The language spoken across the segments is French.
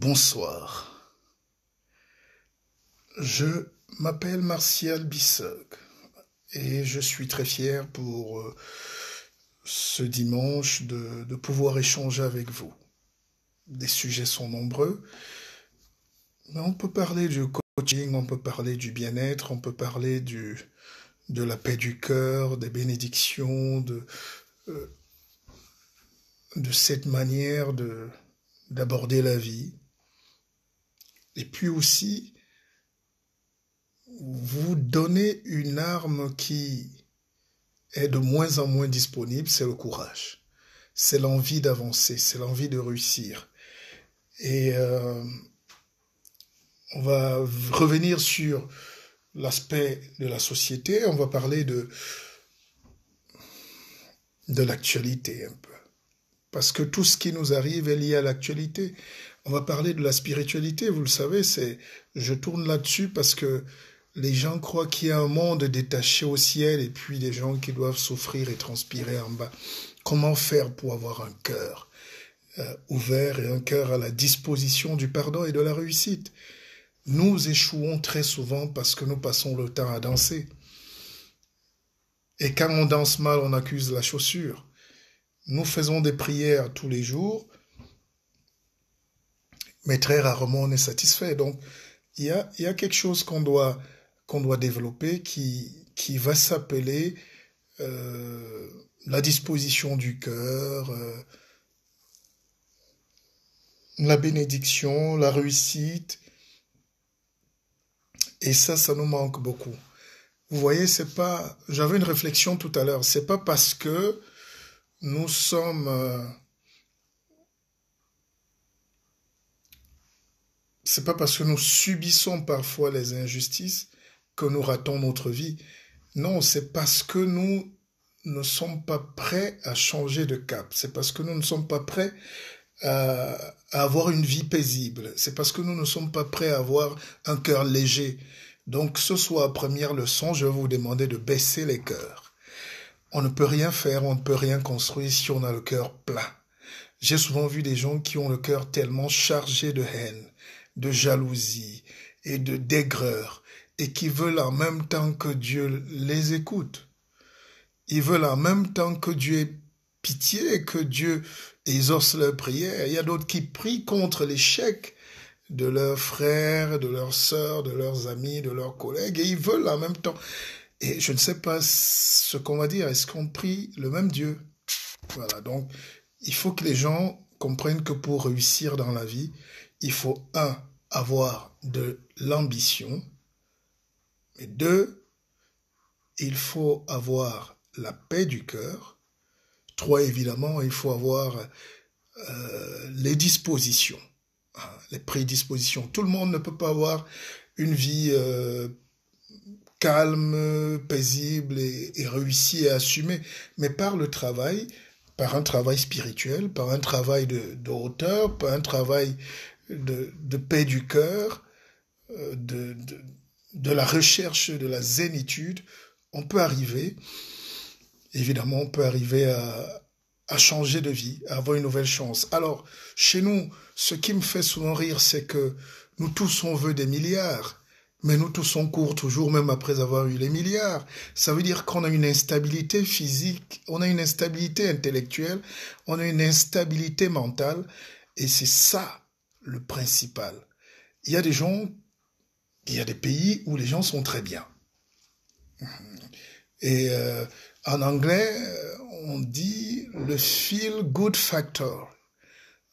Bonsoir, je m'appelle Martial Bissog et je suis très fier pour ce dimanche de pouvoir échanger avec vous. Les sujets sont nombreux, mais on peut parler du coaching, on peut parler du bien-être, on peut parler de la paix du cœur, des bénédictions, euh, de cette manière d'aborder la vie. Et puis aussi, vous donner une arme qui est de moins en moins disponible, c'est le courage. C'est l'envie d'avancer, c'est l'envie de réussir. Et on va revenir sur l'aspect de la société, on va parler de l'actualité un peu. Parce que tout ce qui nous arrive est lié à l'actualité. On va parler de la spiritualité, vous le savez, je tourne là-dessus parce que les gens croient qu'il y a un monde détaché au ciel et puis des gens qui doivent souffrir et transpirer en bas. Comment faire pour avoir un cœur ouvert et un cœur à la disposition du pardon et de la réussite? Nous échouons très souvent parce que nous passons le temps à danser. Et quand on danse mal, on accuse la chaussure. Nous faisons des prières tous les jours, mais très rarement on est satisfait. Donc, il y a quelque chose qu'on doit développer qui va s'appeler la disposition du cœur, la bénédiction, la réussite. Et ça nous manque beaucoup. Vous voyez, j'avais une réflexion tout à l'heure, c'est pas parce que nous sommes... c'est pas parce que nous subissons parfois les injustices que nous ratons notre vie. Non, c'est parce que nous ne sommes pas prêts à changer de cap. C'est parce que nous ne sommes pas prêts à avoir une vie paisible. C'est parce que nous ne sommes pas prêts à avoir un cœur léger. Donc, ce soir, première leçon, je vais vous demander de baisser les cœurs. On ne peut rien faire, on ne peut rien construire si on a le cœur plein. J'ai souvent vu des gens qui ont le cœur tellement chargé de haine, de jalousie et de d'aigreur, et qui veulent en même temps que Dieu les écoute. Ils veulent en même temps que Dieu ait pitié, que Dieu exauce leurs prières. Il y a d'autres qui prient contre l'échec de leurs frères, de leurs sœurs, de leurs amis, de leurs collègues, et ils veulent en même temps. Et je ne sais pas ce qu'on va dire, est-ce qu'on prie le même Dieu? Voilà, donc il faut que les gens comprennent que pour réussir dans la vie, il faut, avoir de l'ambition, et 2, il faut avoir la paix du cœur, 3, évidemment, il faut avoir les dispositions, les prédispositions. Tout le monde ne peut pas avoir une vie calme, paisible et réussie et assumée, mais par le travail, par un travail spirituel, par un travail de hauteur, par un travail de paix du cœur, de la recherche de la zénitude, on peut arriver, évidemment, on peut arriver à changer de vie, à avoir une nouvelle chance. Alors, chez nous, ce qui me fait souvent rire, c'est que nous tous, on veut des milliards, mais nous tous, on court toujours, même après avoir eu les milliards. Ça veut dire qu'on a une instabilité physique, on a une instabilité intellectuelle, on a une instabilité mentale, et c'est ça le principal. Il y a des pays où les gens sont très bien. Et en anglais, on dit le feel good factor.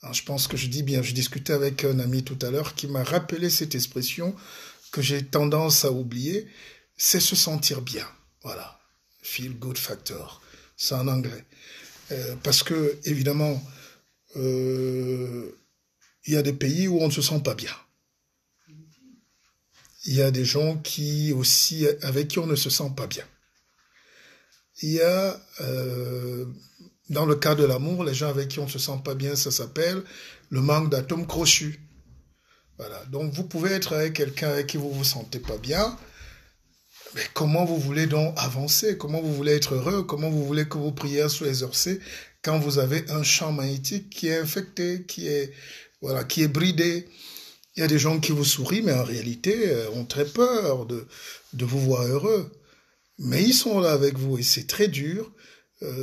Alors, je pense que je dis bien, je discutais avec un ami tout à l'heure qui m'a rappelé cette expression que j'ai tendance à oublier, c'est se sentir bien. Voilà, feel good factor, c'est en anglais. Parce que, évidemment, il y a des pays où on ne se sent pas bien. Il y a des gens avec qui on ne se sent pas bien. Il y a, dans le cas de l'amour, les gens avec qui on ne se sent pas bien, ça s'appelle le manque d'atomes crochus. Voilà. Donc, vous pouvez être avec quelqu'un avec qui vous ne vous sentez pas bien, mais comment vous voulez donc avancer? Comment vous voulez être heureux? Comment vous voulez que vos prières soient exaucées quand vous avez un champ magnétique qui est infecté, qui est voilà, qui est bridé. Il y a des gens qui vous sourient, mais en réalité ont très peur de vous voir heureux. Mais ils sont là avec vous et c'est très dur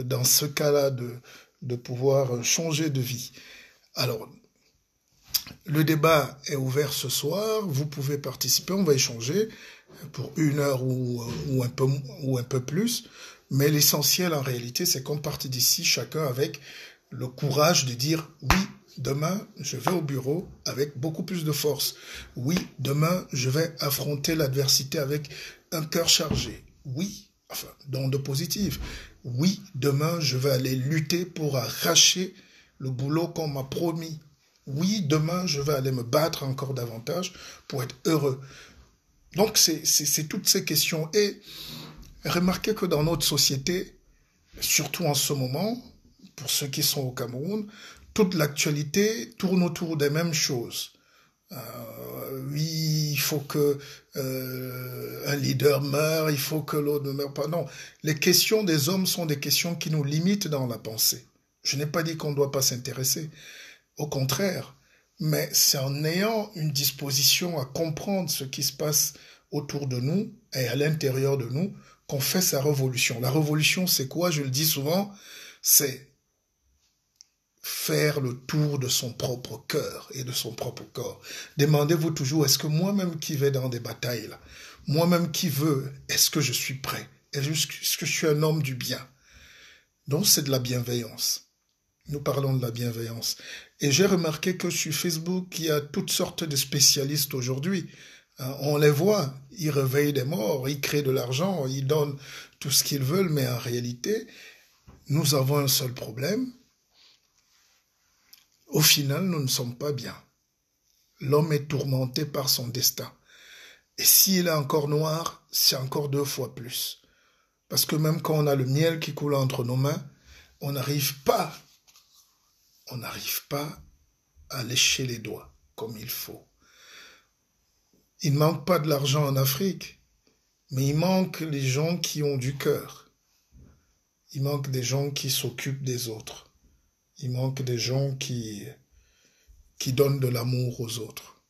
dans ce cas-là de pouvoir changer de vie. Alors, le débat est ouvert ce soir, vous pouvez participer, on va échanger pour 1 heure ou un peu plus, mais l'essentiel en réalité c'est qu'on parte d'ici chacun avec le courage de dire oui, demain je vais au bureau avec beaucoup plus de force. Oui, demain je vais affronter l'adversité avec un cœur chargé. Oui, enfin, dans de positif. Oui, demain je vais aller lutter pour arracher le boulot qu'on m'a promis. Oui, demain, je vais aller me battre encore davantage pour être heureux. Donc, c'est toutes ces questions. Et remarquez que dans notre société, surtout en ce moment, pour ceux qui sont au Cameroun, toute l'actualité tourne autour des mêmes choses. Oui, il faut que un leader meure, il faut que l'autre ne meure pas. Non, les questions des hommes sont des questions qui nous limitent dans la pensée. Je n'ai pas dit qu'on ne doit pas s'intéresser. Au contraire, mais c'est en ayant une disposition à comprendre ce qui se passe autour de nous et à l'intérieur de nous qu'on fait sa révolution. La révolution, c'est quoi? Je le dis souvent, c'est faire le tour de son propre cœur et de son propre corps. Demandez-vous toujours, est-ce que moi-même qui vais dans des batailles, là, moi-même qui veux, est-ce que je suis prêt? Est-ce que je suis un homme du bien? Donc c'est de la bienveillance. Nous parlons de la bienveillance. Et j'ai remarqué que sur Facebook, il y a toutes sortes de spécialistes aujourd'hui. On les voit, ils réveillent des morts, ils créent de l'argent, ils donnent tout ce qu'ils veulent, mais en réalité, nous avons un seul problème. Au final, nous ne sommes pas bien. L'homme est tourmenté par son destin. Et s'il est encore noir, c'est encore 2 fois plus. Parce que même quand on a le miel qui coule entre nos mains, on n'arrive pas à lécher les doigts comme il faut. Il ne manque pas de l'argent en Afrique, mais il manque les gens qui ont du cœur. Il manque des gens qui s'occupent des autres. Il manque des gens qui donnent de l'amour aux autres.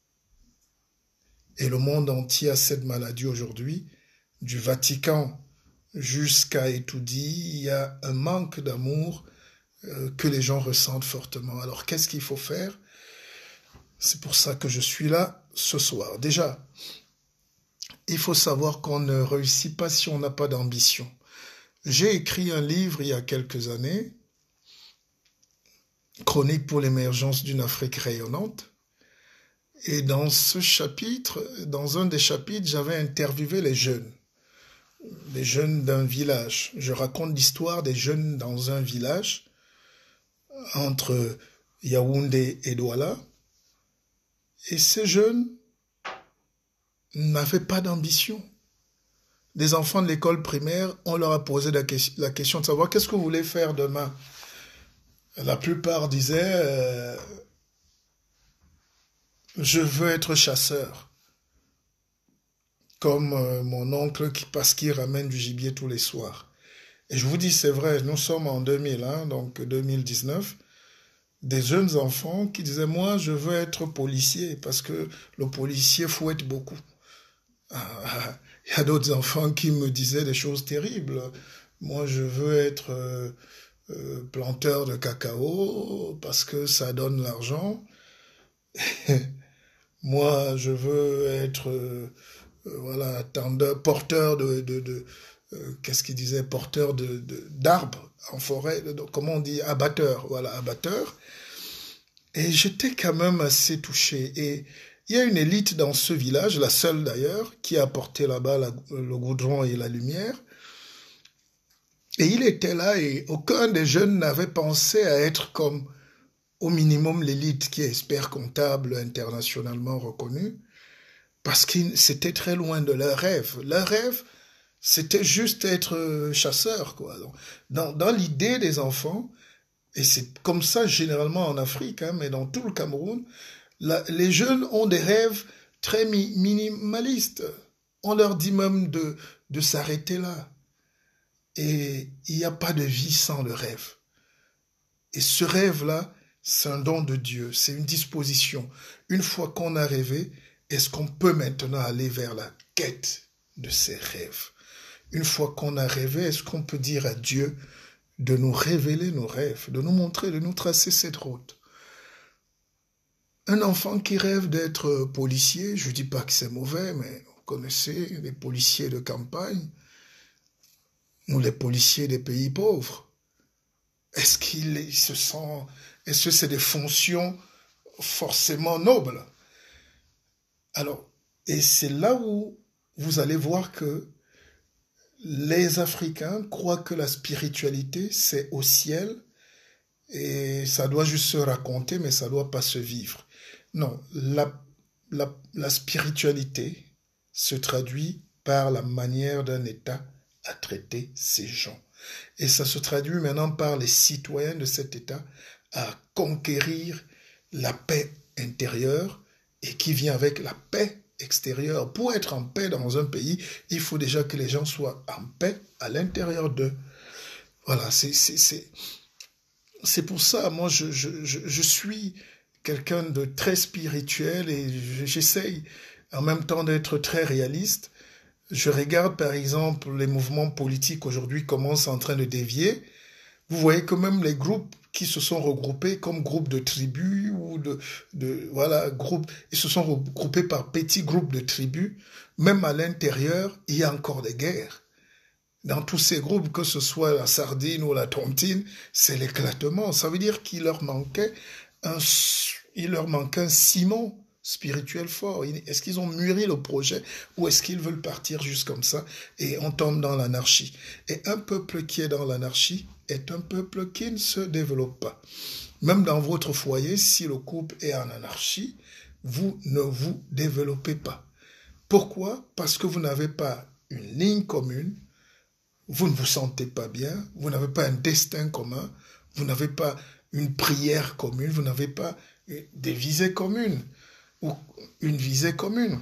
Et le monde entier a cette maladie aujourd'hui, du Vatican jusqu'à Étoudi, il y a un manque d'amour que les gens ressentent fortement. Alors, qu'est-ce qu'il faut faire? C'est pour ça que je suis là ce soir. Déjà, il faut savoir qu'on ne réussit pas si on n'a pas d'ambition. J'ai écrit un livre il y a quelques années, Chronique pour l'émergence d'une Afrique rayonnante. Et dans ce chapitre, dans un des chapitres, j'avais interviewé les jeunes d'un village. Je raconte l'histoire des jeunes dans un village entre Yaoundé et Douala. Et ces jeunes n'avaient pas d'ambition. Des enfants de l'école primaire, on leur a posé la question de savoir qu'est-ce que vous voulez faire demain. La plupart disaient je veux être chasseur. Comme mon oncle parce qu'il ramène du gibier tous les soirs. Et je vous dis, c'est vrai, nous sommes en 2001, donc 2019, des jeunes enfants qui disaient, moi, je veux être policier, parce que le policier fouette beaucoup. Il y a d'autres enfants qui me disaient des choses terribles. Moi, je veux être planteur de cacao, parce que ça donne l'argent. Moi, je veux être voilà, porteur qu'est-ce qu'il disait, porteur d'arbres en forêt, comment on dit, abatteur, voilà, abatteur. Et j'étais quand même assez touché. Et il y a une élite dans ce village, la seule d'ailleurs, qui a apporté là-bas le goudron et la lumière. Et il était là et aucun des jeunes n'avait pensé à être comme, au minimum, l'élite qui est expert comptable internationalement reconnue. Parce que c'était très loin de leur rêve. Leur rêve, c'était juste être chasseur, quoi. Dans l'idée des enfants, et c'est comme ça généralement en Afrique, hein, mais dans tout le Cameroun, les jeunes ont des rêves très minimalistes. On leur dit même de s'arrêter là. Et il n'y a pas de vie sans le rêve. Et ce rêve-là, C'est un don de Dieu, c'est une disposition. Une fois qu'on a rêvé, est-ce qu'on peut maintenant aller vers la quête de ses rêves? Une fois qu'on a rêvé, est-ce qu'on peut dire à Dieu de nous révéler nos rêves, de nous montrer, de nous tracer cette route? Un enfant qui rêve d'être policier, je ne dis pas que c'est mauvais, mais vous connaissez les policiers de campagne ou les policiers des pays pauvres. Est-ce qu'il se sent... Est-ce que c'est des fonctions forcément nobles? Alors, et c'est là où vous allez voir que les Africains croient que la spiritualité, c'est au ciel et ça doit juste se raconter, mais ça ne doit pas se vivre. Non, la spiritualité se traduit par la manière d'un État à traiter ses gens. Et ça se traduit maintenant par les citoyens de cet État à conquérir la paix intérieure et qui vient avec la paix extérieure. Pour être en paix dans un pays, il faut déjà que les gens soient en paix à l'intérieur d'eux. Voilà, c'est pour ça, moi, je suis quelqu'un de très spirituel et j'essaye en même temps d'être très réaliste. Je regarde par exemple les mouvements politiques aujourd'hui comment c'est en train de dévier. Vous voyez que même les groupes qui se sont regroupés comme groupes de tribus ou voilà, groupes, ils se sont regroupés par petits groupes de tribus. Même à l'intérieur, il y a encore des guerres. Dans tous ces groupes, que ce soit la sardine ou la tontine, c'est l'éclatement. Ça veut dire qu'il leur manquait un ciment spirituel fort. Est-ce qu'ils ont mûri le projet ou est-ce qu'ils veulent partir juste comme ça et on tombe dans l'anarchie? Et un peuple qui est dans l'anarchie est un peuple qui ne se développe pas. Même dans votre foyer, si le couple est en anarchie, vous ne vous développez pas. Pourquoi? Parce que vous n'avez pas une ligne commune, vous ne vous sentez pas bien, vous n'avez pas un destin commun, vous n'avez pas une prière commune, vous n'avez pas des visées communes ou une visée commune.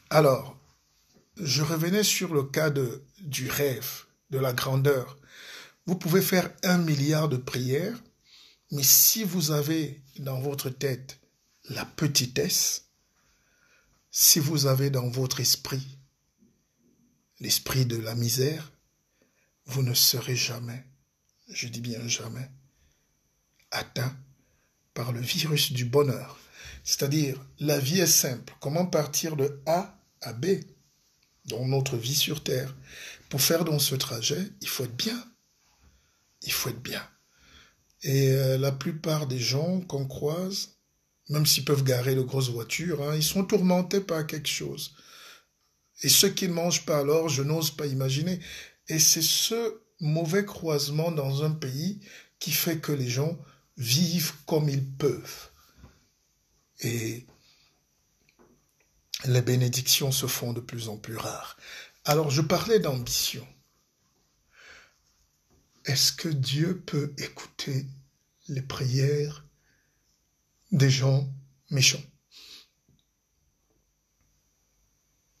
Alors, je revenais sur le cas du rêve, de la grandeur. Vous pouvez faire 1 milliard de prières, mais si vous avez dans votre tête la petitesse, si vous avez dans votre esprit l'esprit de la misère, vous ne serez jamais, je dis bien jamais, atteint par le virus du bonheur. C'est-à-dire, la vie est simple. Comment partir de A à B dans notre vie sur Terre? Pour faire dans ce trajet, il faut être bien. Il faut être bien. Et la plupart des gens qu'on croise, même s'ils peuvent garer de grosses voitures, ils sont tourmentés par quelque chose. Et ceux qui ne mangent pas alors, je n'ose pas imaginer. Et c'est ce mauvais croisement dans un pays qui fait que les gens vivent comme ils peuvent. Et les bénédictions se font de plus en plus rares. Alors, je parlais d'ambition. Est-ce que Dieu peut écouter les prières des gens méchants?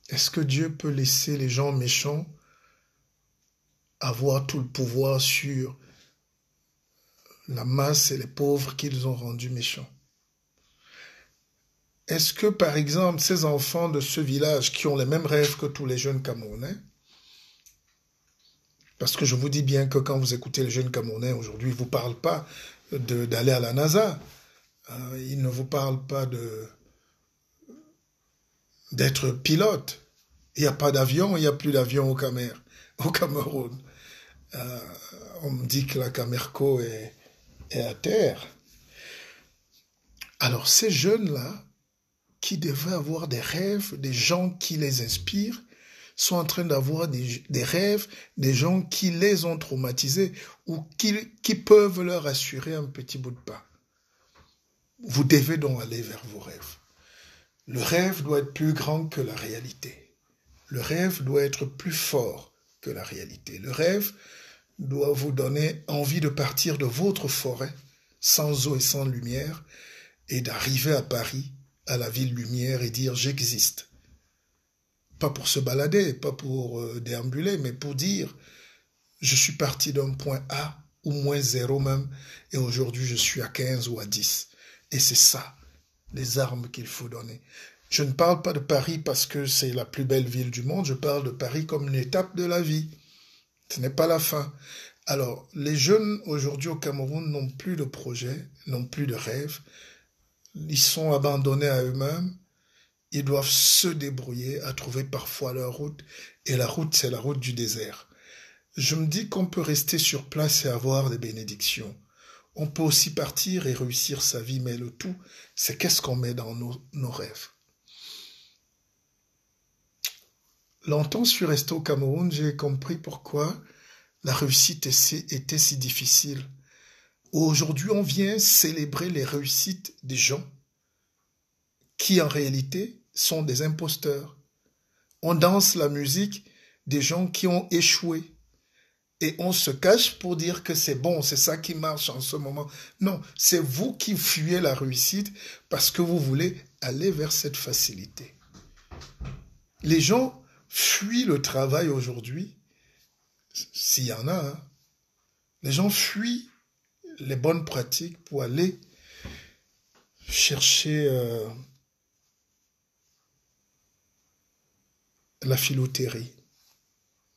Est-ce que Dieu peut laisser les gens méchants avoir tout le pouvoir sur la masse et les pauvres qu'ils ont rendus méchants? Est-ce que, par exemple, ces enfants de ce village qui ont les mêmes rêves que tous les jeunes Camerounais, parce que je vous dis bien que quand vous écoutez les jeunes Camerounais aujourd'hui, ils ne vous parlent pas d'aller à la NASA, ils ne vous parlent pas d'être pilote. Il n'y a pas d'avion, il n'y a plus d'avion au Cameroun. On me dit que la Camerco est à terre. Alors ces jeunes-là, qui devaient avoir des rêves, des gens qui les inspirent, sont en train d'avoir des rêves, des gens qui les ont traumatisés ou qui peuvent leur assurer un petit bout de pain. Vous devez donc aller vers vos rêves. Le rêve doit être plus grand que la réalité. Le rêve doit être plus fort que la réalité. Le rêve doit vous donner envie de partir de votre forêt, sans eau et sans lumière, et d'arriver à Paris, à la ville lumière, et dire « j'existe ». Pas pour se balader, pas pour déambuler, mais pour dire « je suis parti d'un point A ou moins 0 même, et aujourd'hui je suis à 15 ou à 10. Et c'est ça, les armes qu'il faut donner. Je ne parle pas de Paris parce que c'est la plus belle ville du monde, je parle de Paris comme une étape de la vie. Ce n'est pas la fin. Alors, les jeunes aujourd'hui au Cameroun n'ont plus de projet, n'ont plus de rêve. Ils sont abandonnés à eux-mêmes. Ils doivent se débrouiller à trouver parfois leur route. Et la route, c'est la route du désert. Je me dis qu'on peut rester sur place et avoir des bénédictions. On peut aussi partir et réussir sa vie, mais le tout, c'est qu'est-ce qu'on met dans nos rêves. Longtemps, je suis resté au Cameroun, j'ai compris pourquoi la réussite était si difficile. Aujourd'hui, on vient célébrer les réussites des gens qui, en réalité, sont des imposteurs. On danse la musique des gens qui ont échoué. Et on se cache pour dire que c'est bon, c'est ça qui marche en ce moment. Non, c'est vous qui fuyez la réussite parce que vous voulez aller vers cette facilité. Les gens fuient le travail aujourd'hui, s'il y en a. Hein. Les gens fuient les bonnes pratiques pour aller chercher la filouterie,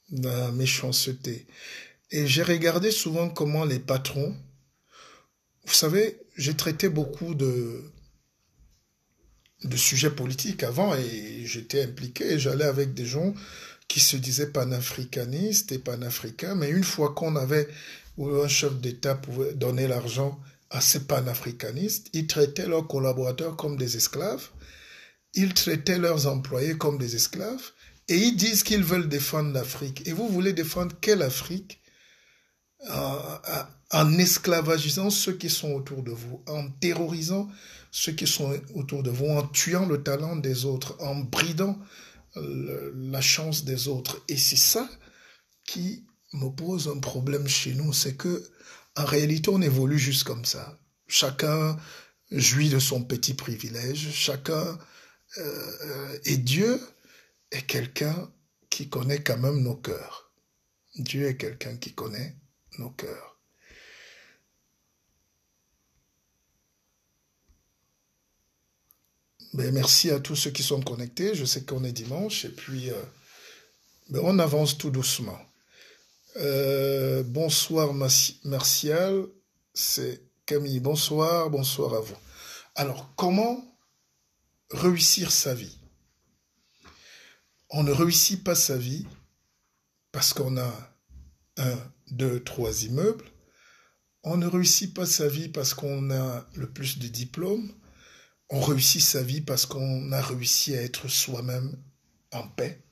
la méchanceté. Et j'ai regardé souvent comment les patrons, vous savez, j'ai traité beaucoup de sujets politiques avant et j'étais impliqué et j'allais avec des gens qui se disaient panafricanistes et panafricains, mais une fois qu'on avait, ou un chef d'État pouvait donner l'argent à ces panafricanistes, ils traitaient leurs collaborateurs comme des esclaves, ils traitaient leurs employés comme des esclaves, et ils disent qu'ils veulent défendre l'Afrique. Et vous voulez défendre quelle Afrique? En esclavagisant ceux qui sont autour de vous, en terrorisant ceux qui sont autour de vous, en tuant le talent des autres, en bridant la chance des autres. Et c'est ça qui me pose un problème chez nous, c'est que en réalité on évolue juste comme ça. Chacun jouit de son petit privilège, chacun et Dieu est quelqu'un qui connaît quand même nos cœurs. Dieu est quelqu'un qui connaît nos cœurs. Ben, merci à tous ceux qui sont connectés. Je sais qu'on est dimanche et puis ben, on avance tout doucement. Bonsoir Martial, c'est Camille. Bonsoir, bonsoir à vous. Alors, comment réussir sa vie? On ne réussit pas sa vie parce qu'on a 1, 2, 3 immeubles. On ne réussit pas sa vie parce qu'on a le plus de diplômes. On réussit sa vie parce qu'on a réussi à être soi-même en paix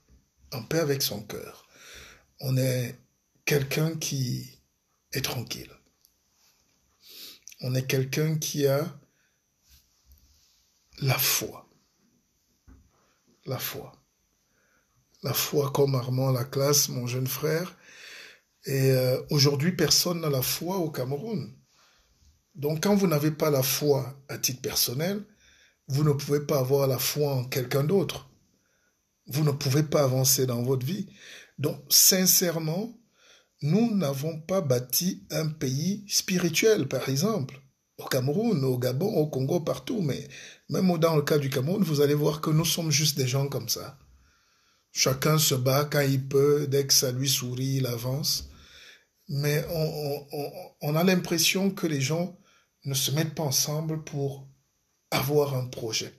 avec son cœur. On est quelqu'un qui est tranquille. On est quelqu'un qui a la foi. La foi. La foi comme Armand Laclasse, mon jeune frère. Et aujourd'hui, personne n'a la foi au Cameroun. Donc quand vous n'avez pas la foi à titre personnel, vous ne pouvez pas avoir la foi en quelqu'un d'autre. Vous ne pouvez pas avancer dans votre vie. Donc sincèrement, nous n'avons pas bâti un pays spirituel, par exemple. Au Cameroun, au Gabon, au Congo, partout. Mais même dans le cas du Cameroun, vous allez voir que nous sommes juste des gens comme ça. Chacun se bat quand il peut, dès que ça lui sourit, il avance. Mais on a l'impression que les gens ne se mettent pas ensemble pour avoir un projet.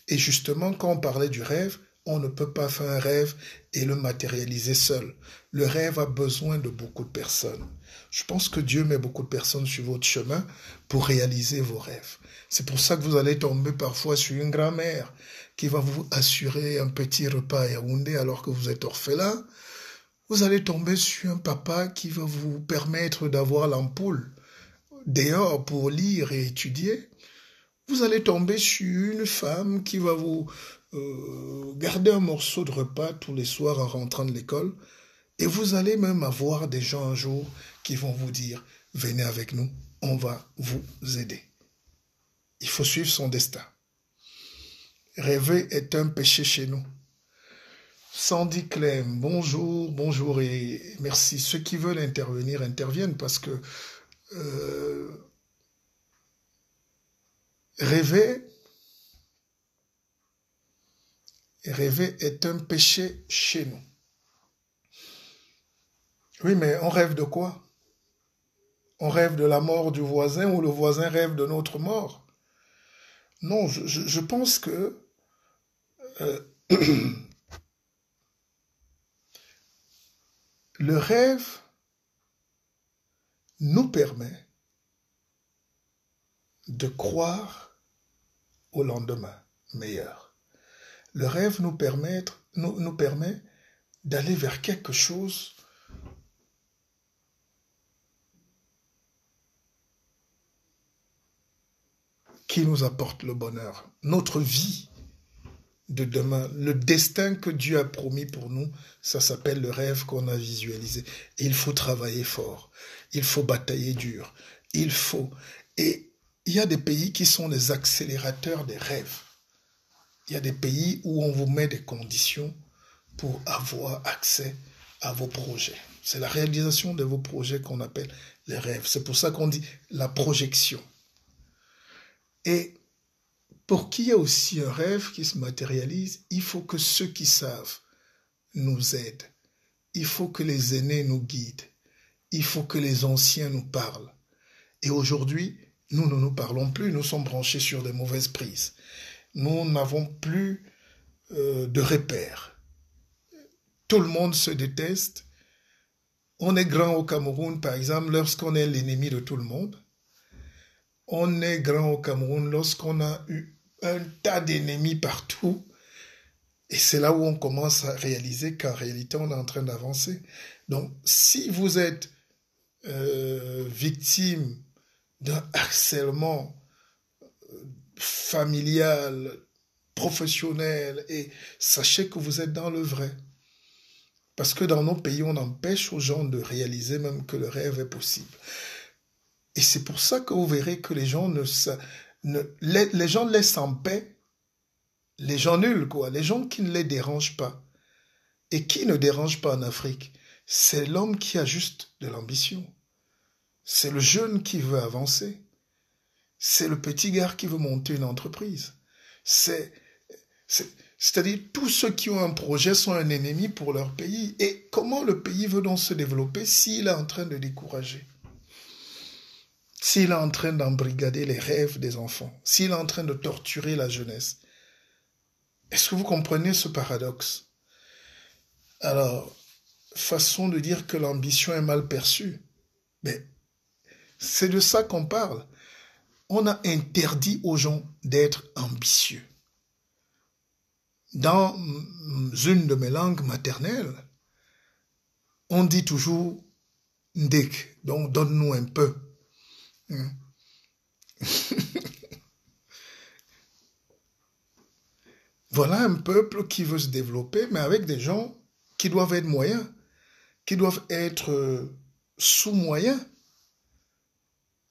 Et justement, quand on parlait du rêve, on ne peut pas faire un rêve et le matérialiser seul. Le rêve a besoin de beaucoup de personnes. Je pense que Dieu met beaucoup de personnes sur votre chemin pour réaliser vos rêves. C'est pour ça que vous allez tomber parfois sur une grand-mère qui va vous assurer un petit repas à Yaoundé alors que vous êtes orphelin. Vous allez tomber sur un papa qui va vous permettre d'avoir l'ampoule dehors pour lire et étudier. Vous allez tomber sur une femme qui va vous garder un morceau de repas tous les soirs en rentrant de l'école. Et vous allez même avoir des gens un jour qui vont vous dire « Venez avec nous, on va vous aider ». Il faut suivre son destin. Rêver est un péché chez nous. Sandy Clem, bonjour, bonjour et merci. Ceux qui veulent intervenir, interviennent parce que euh, rêver, rêver est un péché chez nous. Oui, mais on rêve de quoi? On rêve de la mort du voisin ou le voisin rêve de notre mort? Non, je pense que euh, le rêve nous permet de croire au lendemain meilleur. Le rêve nous permet d'aller vers quelque chose qui nous apporte le bonheur. Notre vie de demain, le destin que Dieu a promis pour nous, ça s'appelle le rêve qu'on a visualisé. Et il faut travailler fort, il faut batailler dur, il faut... Et il y a des pays qui sont des accélérateurs des rêves. Il y a des pays où on vous met des conditions pour avoir accès à vos projets. C'est la réalisation de vos projets qu'on appelle les rêves. C'est pour ça qu'on dit la projection. Et pour qu'il y ait aussi un rêve qui se matérialise, il faut que ceux qui savent nous aident. Il faut que les aînés nous guident. Il faut que les anciens nous parlent. Et aujourd'hui, nous ne nous parlons plus, nous sommes branchés sur des mauvaises prises. Nous n'avons plus de repères. Tout le monde se déteste. On est grand au Cameroun, par exemple, lorsqu'on est l'ennemi de tout le monde. On est grand au Cameroun lorsqu'on a eu un tas d'ennemis partout. Et c'est là où on commence à réaliser qu'en réalité, on est en train d'avancer. Donc, si vous êtes victime d'un harcèlement familial, professionnel, et sachez que vous êtes dans le vrai. Parce que dans nos pays, on empêche aux gens de réaliser même que le rêve est possible. Et c'est pour ça que vous verrez que les gens les gens laissent en paix les gens nuls, quoi, les gens qui ne les dérangent pas. Et qui ne dérange pas en Afrique? C'est l'homme qui a juste de l'ambition. C'est le jeune qui veut avancer. C'est le petit gars qui veut monter une entreprise. C'est-à-dire, tous ceux qui ont un projet sont un ennemi pour leur pays. Et comment le pays veut donc se développer s'il est en train de décourager? S'il est en train d'embrigader les rêves des enfants? S'il est en train de torturer la jeunesse? Est-ce que vous comprenez ce paradoxe? Alors, façon de dire que l'ambition est mal perçue. Mais c'est de ça qu'on parle. On a interdit aux gens d'être ambitieux. Dans une de mes langues maternelles, on dit toujours Ndek, donc donne-nous un peu. Voilà un peuple qui veut se développer, mais avec des gens qui doivent être moyens, qui doivent être sous-moyens.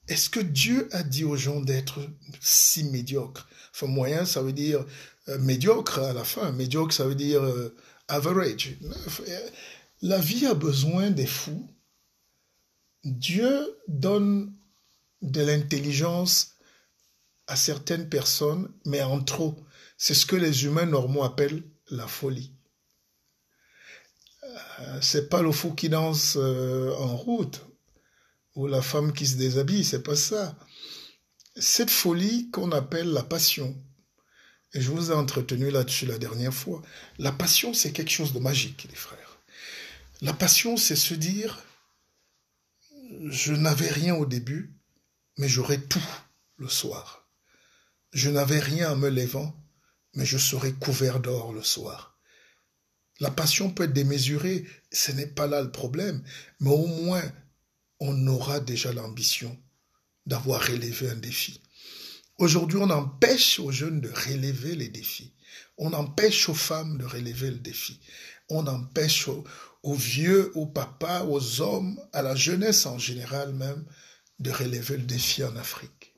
Est-ce que Dieu a dit aux gens d'être si médiocres? Enfin, moyen, ça veut dire médiocre à la fin. Médiocre, ça veut dire average. La vie a besoin des fous. Dieu donne de l'intelligence à certaines personnes, mais en trop. C'est ce que les humains normaux appellent la folie. C'est pas le fou qui danse en route ou la femme qui se déshabille, c'est pas ça. Cette folie qu'on appelle la passion, et je vous ai entretenu là-dessus la dernière fois, la passion c'est quelque chose de magique, les frères. La passion c'est se dire, je n'avais rien au début, mais j'aurai tout le soir. Je n'avais rien en me levant, mais je serai couvert d'or le soir. La passion peut être démesurée, ce n'est pas là le problème, mais au moins on aura déjà l'ambition d'avoir relevé un défi. Aujourd'hui, on empêche aux jeunes de relever les défis. On empêche aux femmes de relever le défi. On empêche aux vieux, aux papas, aux hommes, à la jeunesse en général même, de relever le défi en Afrique.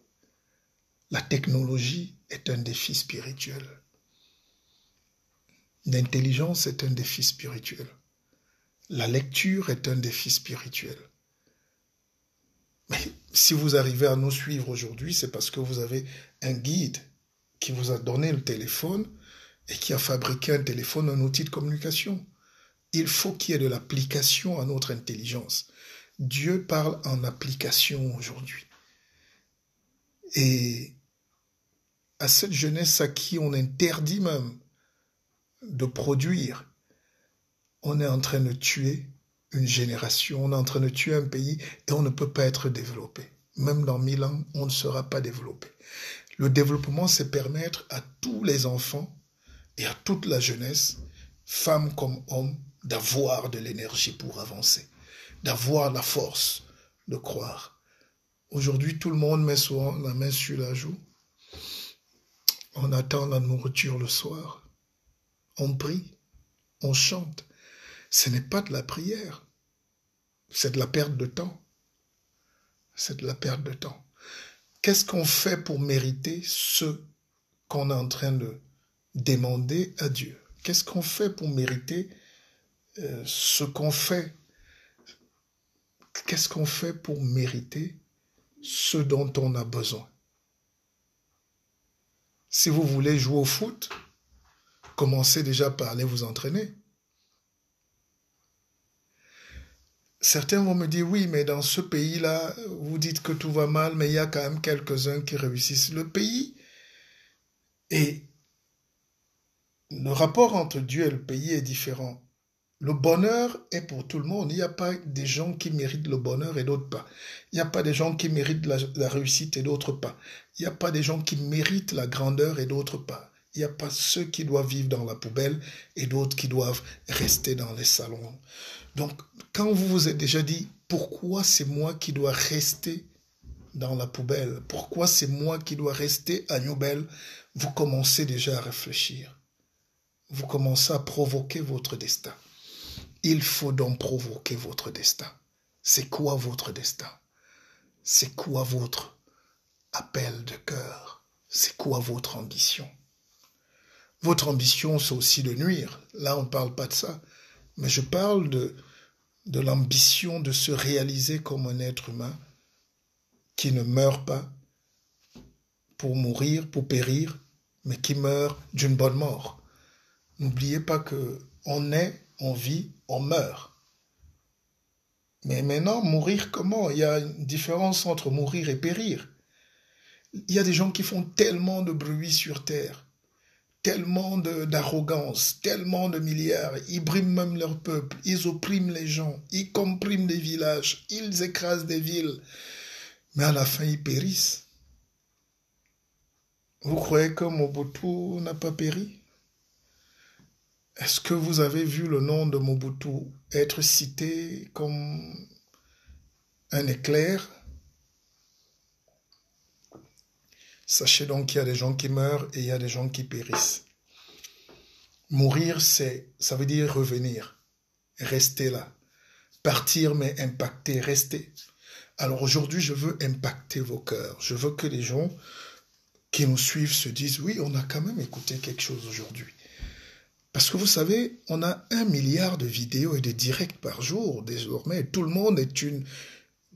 La technologie est un défi spirituel. L'intelligence est un défi spirituel. La lecture est un défi spirituel. Mais si vous arrivez à nous suivre aujourd'hui, c'est parce que vous avez un guide qui vous a donné le téléphone et qui a fabriqué un téléphone, un outil de communication. Il faut qu'il y ait de l'application à notre intelligence. Dieu parle en application aujourd'hui. Et à cette jeunesse à qui on interdit même de produire, on est en train de tuer une génération, on est en train de tuer un pays et on ne peut pas être développé. Même dans 1000 ans, on ne sera pas développé. Le développement, c'est permettre à tous les enfants et à toute la jeunesse, femmes comme hommes, d'avoir de l'énergie pour avancer, d'avoir la force de croire. Aujourd'hui, tout le monde met souvent la main sur la joue. On attend la nourriture le soir. On prie, on chante. Ce n'est pas de la prière. C'est de la perte de temps. C'est de la perte de temps. Qu'est-ce qu'on fait pour mériter ce qu'on est en train de demander à Dieu? Qu'est-ce qu'on fait pour mériter ce qu'on fait? Qu'est-ce qu'on fait pour mériter ce dont on a besoin? Si vous voulez jouer au foot, commencez déjà par aller vous entraîner. Certains vont me dire, oui, mais dans ce pays-là, vous dites que tout va mal, mais il y a quand même quelques-uns qui réussissent. Le pays et le rapport entre Dieu et le pays est différent. Le bonheur est pour tout le monde. Il n'y a pas des gens qui méritent le bonheur et d'autres pas. Il n'y a pas des gens qui méritent la réussite et d'autres pas. Il n'y a pas des gens qui méritent la grandeur et d'autres pas. Il n'y a pas ceux qui doivent vivre dans la poubelle et d'autres qui doivent rester dans les salons. Donc, quand vous vous êtes déjà dit, pourquoi c'est moi qui dois rester dans la poubelle? Pourquoi c'est moi qui dois rester à Newbel? Vous commencez déjà à réfléchir. Vous commencez à provoquer votre destin. Il faut donc provoquer votre destin. C'est quoi votre destin? C'est quoi votre appel de cœur? C'est quoi votre ambition? Votre ambition, c'est aussi de nuire. Là, on ne parle pas de ça. Mais je parle de l'ambition de se réaliser comme un être humain qui ne meurt pas pour mourir, pour périr, mais qui meurt d'une bonne mort. N'oubliez pas qu'on naît, on vit, on meurt. Mais maintenant, mourir comment? Il y a une différence entre mourir et périr. Il y a des gens qui font tellement de bruit sur terre, tellement d'arrogance, tellement de milliards. Ils briment même leur peuple, ils oppriment les gens, ils compriment des villages, ils écrasent des villes. Mais à la fin, ils périssent. Vous croyez que Mobutu n'a pas péri? Est-ce que vous avez vu le nom de Mobutu être cité comme un éclair? Sachez donc qu'il y a des gens qui meurent et il y a des gens qui périssent. Mourir, ça veut dire revenir, rester là. Partir, mais impacter, rester. Alors aujourd'hui, je veux impacter vos cœurs. Je veux que les gens qui nous suivent se disent, oui, on a quand même écouté quelque chose aujourd'hui. Parce que vous savez, on a 1 milliard de vidéos et de directs par jour désormais. Tout le monde est une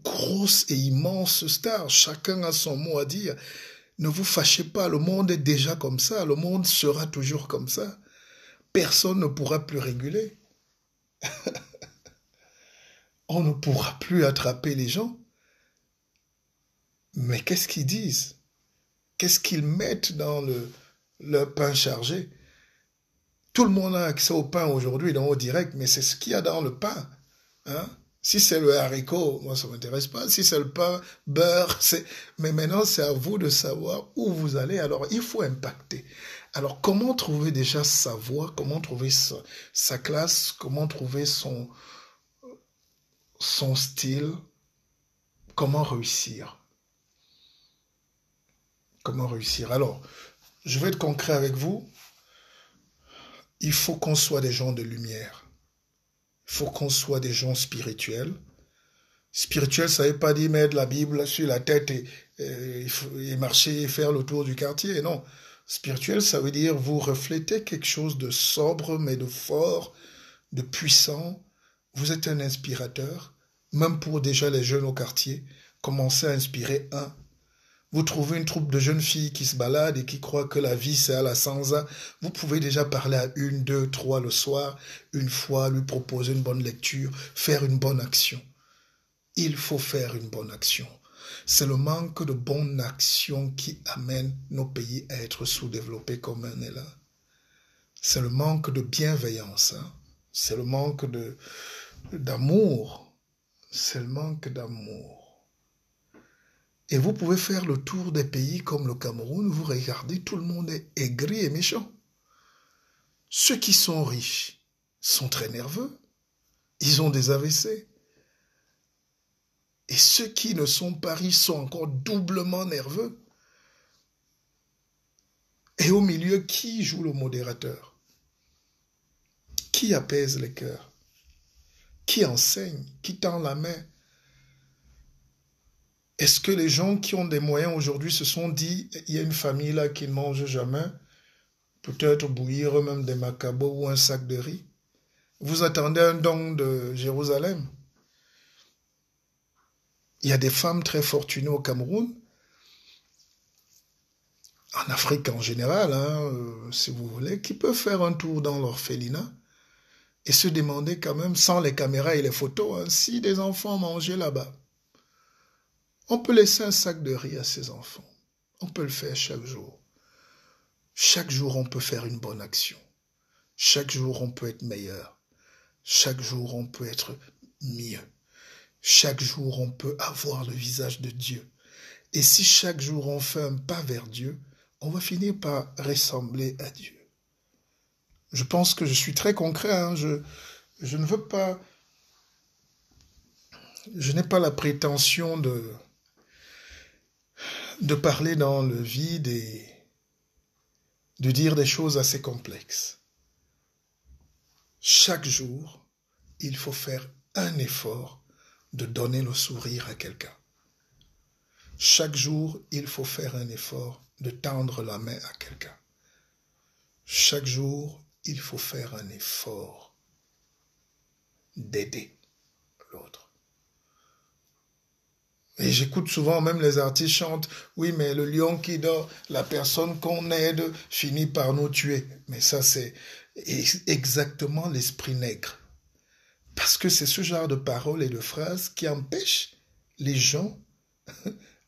grosse et immense star. Chacun a son mot à dire. Ne vous fâchez pas, le monde est déjà comme ça. Le monde sera toujours comme ça. Personne ne pourra plus réguler. On ne pourra plus attraper les gens. Mais qu'est-ce qu'ils disent? Qu'est-ce qu'ils mettent dans le pain chargé? Tout le monde a accès au pain aujourd'hui, dans au direct, mais c'est ce qu'il y a dans le pain. Hein? Si c'est le haricot, moi ça ne m'intéresse pas. Si c'est le pain, beurre, mais maintenant c'est à vous de savoir où vous allez. Alors il faut impacter. Alors comment trouver déjà sa voie, comment trouver sa classe, comment trouver son style, comment réussir? Comment réussir? Alors, je vais être concret avec vous. Il faut qu'on soit des gens de lumière. Il faut qu'on soit des gens spirituels. Spirituel, ça ne veut pas dire mettre la Bible sur la tête et marcher et faire le tour du quartier. Non, Spirituel, ça veut dire vous reflétez quelque chose de sobre, mais de fort, de puissant. Vous êtes un inspirateur. Même pour déjà les jeunes au quartier, commencez à inspirer un. Vous trouvez une troupe de jeunes filles qui se baladent et qui croient que la vie c'est à la sansa. Vous pouvez déjà parler à une, deux, trois le soir, une fois, lui proposer une bonne lecture, faire une bonne action. Il faut faire une bonne action. C'est le manque de bonne action qui amène nos pays à être sous-développés comme on est là. C'est le manque de bienveillance. C'est le manque d'amour. C'est le manque d'amour. Et vous pouvez faire le tour des pays comme le Cameroun, vous regardez, tout le monde est aigri et méchant. Ceux qui sont riches sont très nerveux. Ils ont des AVC. Et ceux qui ne sont pas riches sont encore doublement nerveux. Et au milieu, qui joue le modérateur? Qui apaise les cœurs? Qui enseigne? Qui tend la main? Est-ce que les gens qui ont des moyens aujourd'hui se sont dit, il y a une famille là qui ne mange jamais, peut-être bouillir eux-mêmes des macabots ou un sac de riz? Vous attendez un don de Jérusalem? Il y a des femmes très fortunées au Cameroun, en Afrique en général, si vous voulez, qui peuvent faire un tour dans l'orphelinat et se demander quand même, sans les caméras et les photos, si des enfants mangeaient là-bas. On peut laisser un sac de riz à ses enfants. On peut le faire chaque jour. Chaque jour, on peut faire une bonne action. Chaque jour, on peut être meilleur. Chaque jour, on peut être mieux. Chaque jour, on peut avoir le visage de Dieu. Et si chaque jour, on fait un pas vers Dieu, on va finir par ressembler à Dieu. Je pense que je suis très concret. Je ne veux pas... Je n'ai pas la prétention de parler dans le vide et de dire des choses assez complexes. Chaque jour, il faut faire un effort de donner le sourire à quelqu'un. Chaque jour, il faut faire un effort de tendre la main à quelqu'un. Chaque jour, il faut faire un effort d'aider l'autre. Et j'écoute souvent, même les artistes chantent, oui, mais le lion qui dort, la personne qu'on aide finit par nous tuer. Mais ça, c'est exactement l'esprit nègre. Parce que c'est ce genre de paroles et de phrases qui empêchent les gens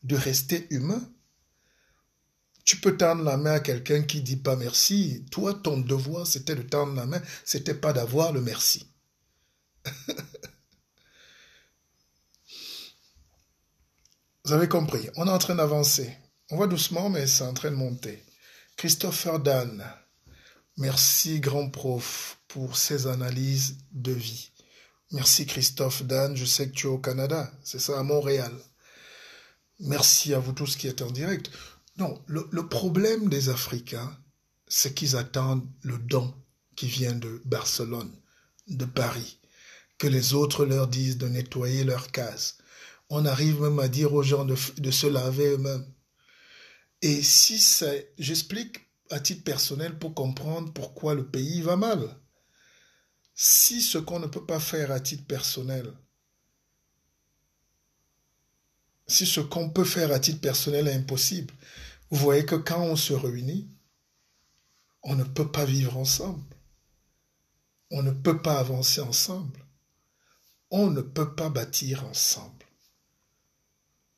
de rester humains. Tu peux tendre la main à quelqu'un qui ne dit pas merci. Toi, ton devoir, c'était de tendre la main, c'était pas d'avoir le merci. Vous avez compris, on est en train d'avancer. On va doucement, mais c'est en train de monter. Christopher Dan, merci grand prof pour ces analyses de vie. Merci Christophe Dan, je sais que tu es au Canada, c'est ça, à Montréal. Merci à vous tous qui êtes en direct. Non, le problème des Africains, c'est qu'ils attendent le don qui vient de Barcelone, de Paris, que les autres leur disent de nettoyer leur case. On arrive même à dire aux gens de se laver eux-mêmes. Et si c'est... J'explique à titre personnel pour comprendre pourquoi le pays va mal. Si ce qu'on ne peut pas faire à titre personnel, si ce qu'on peut faire à titre personnel est impossible, vous voyez que quand on se réunit, on ne peut pas vivre ensemble. On ne peut pas avancer ensemble. On ne peut pas bâtir ensemble.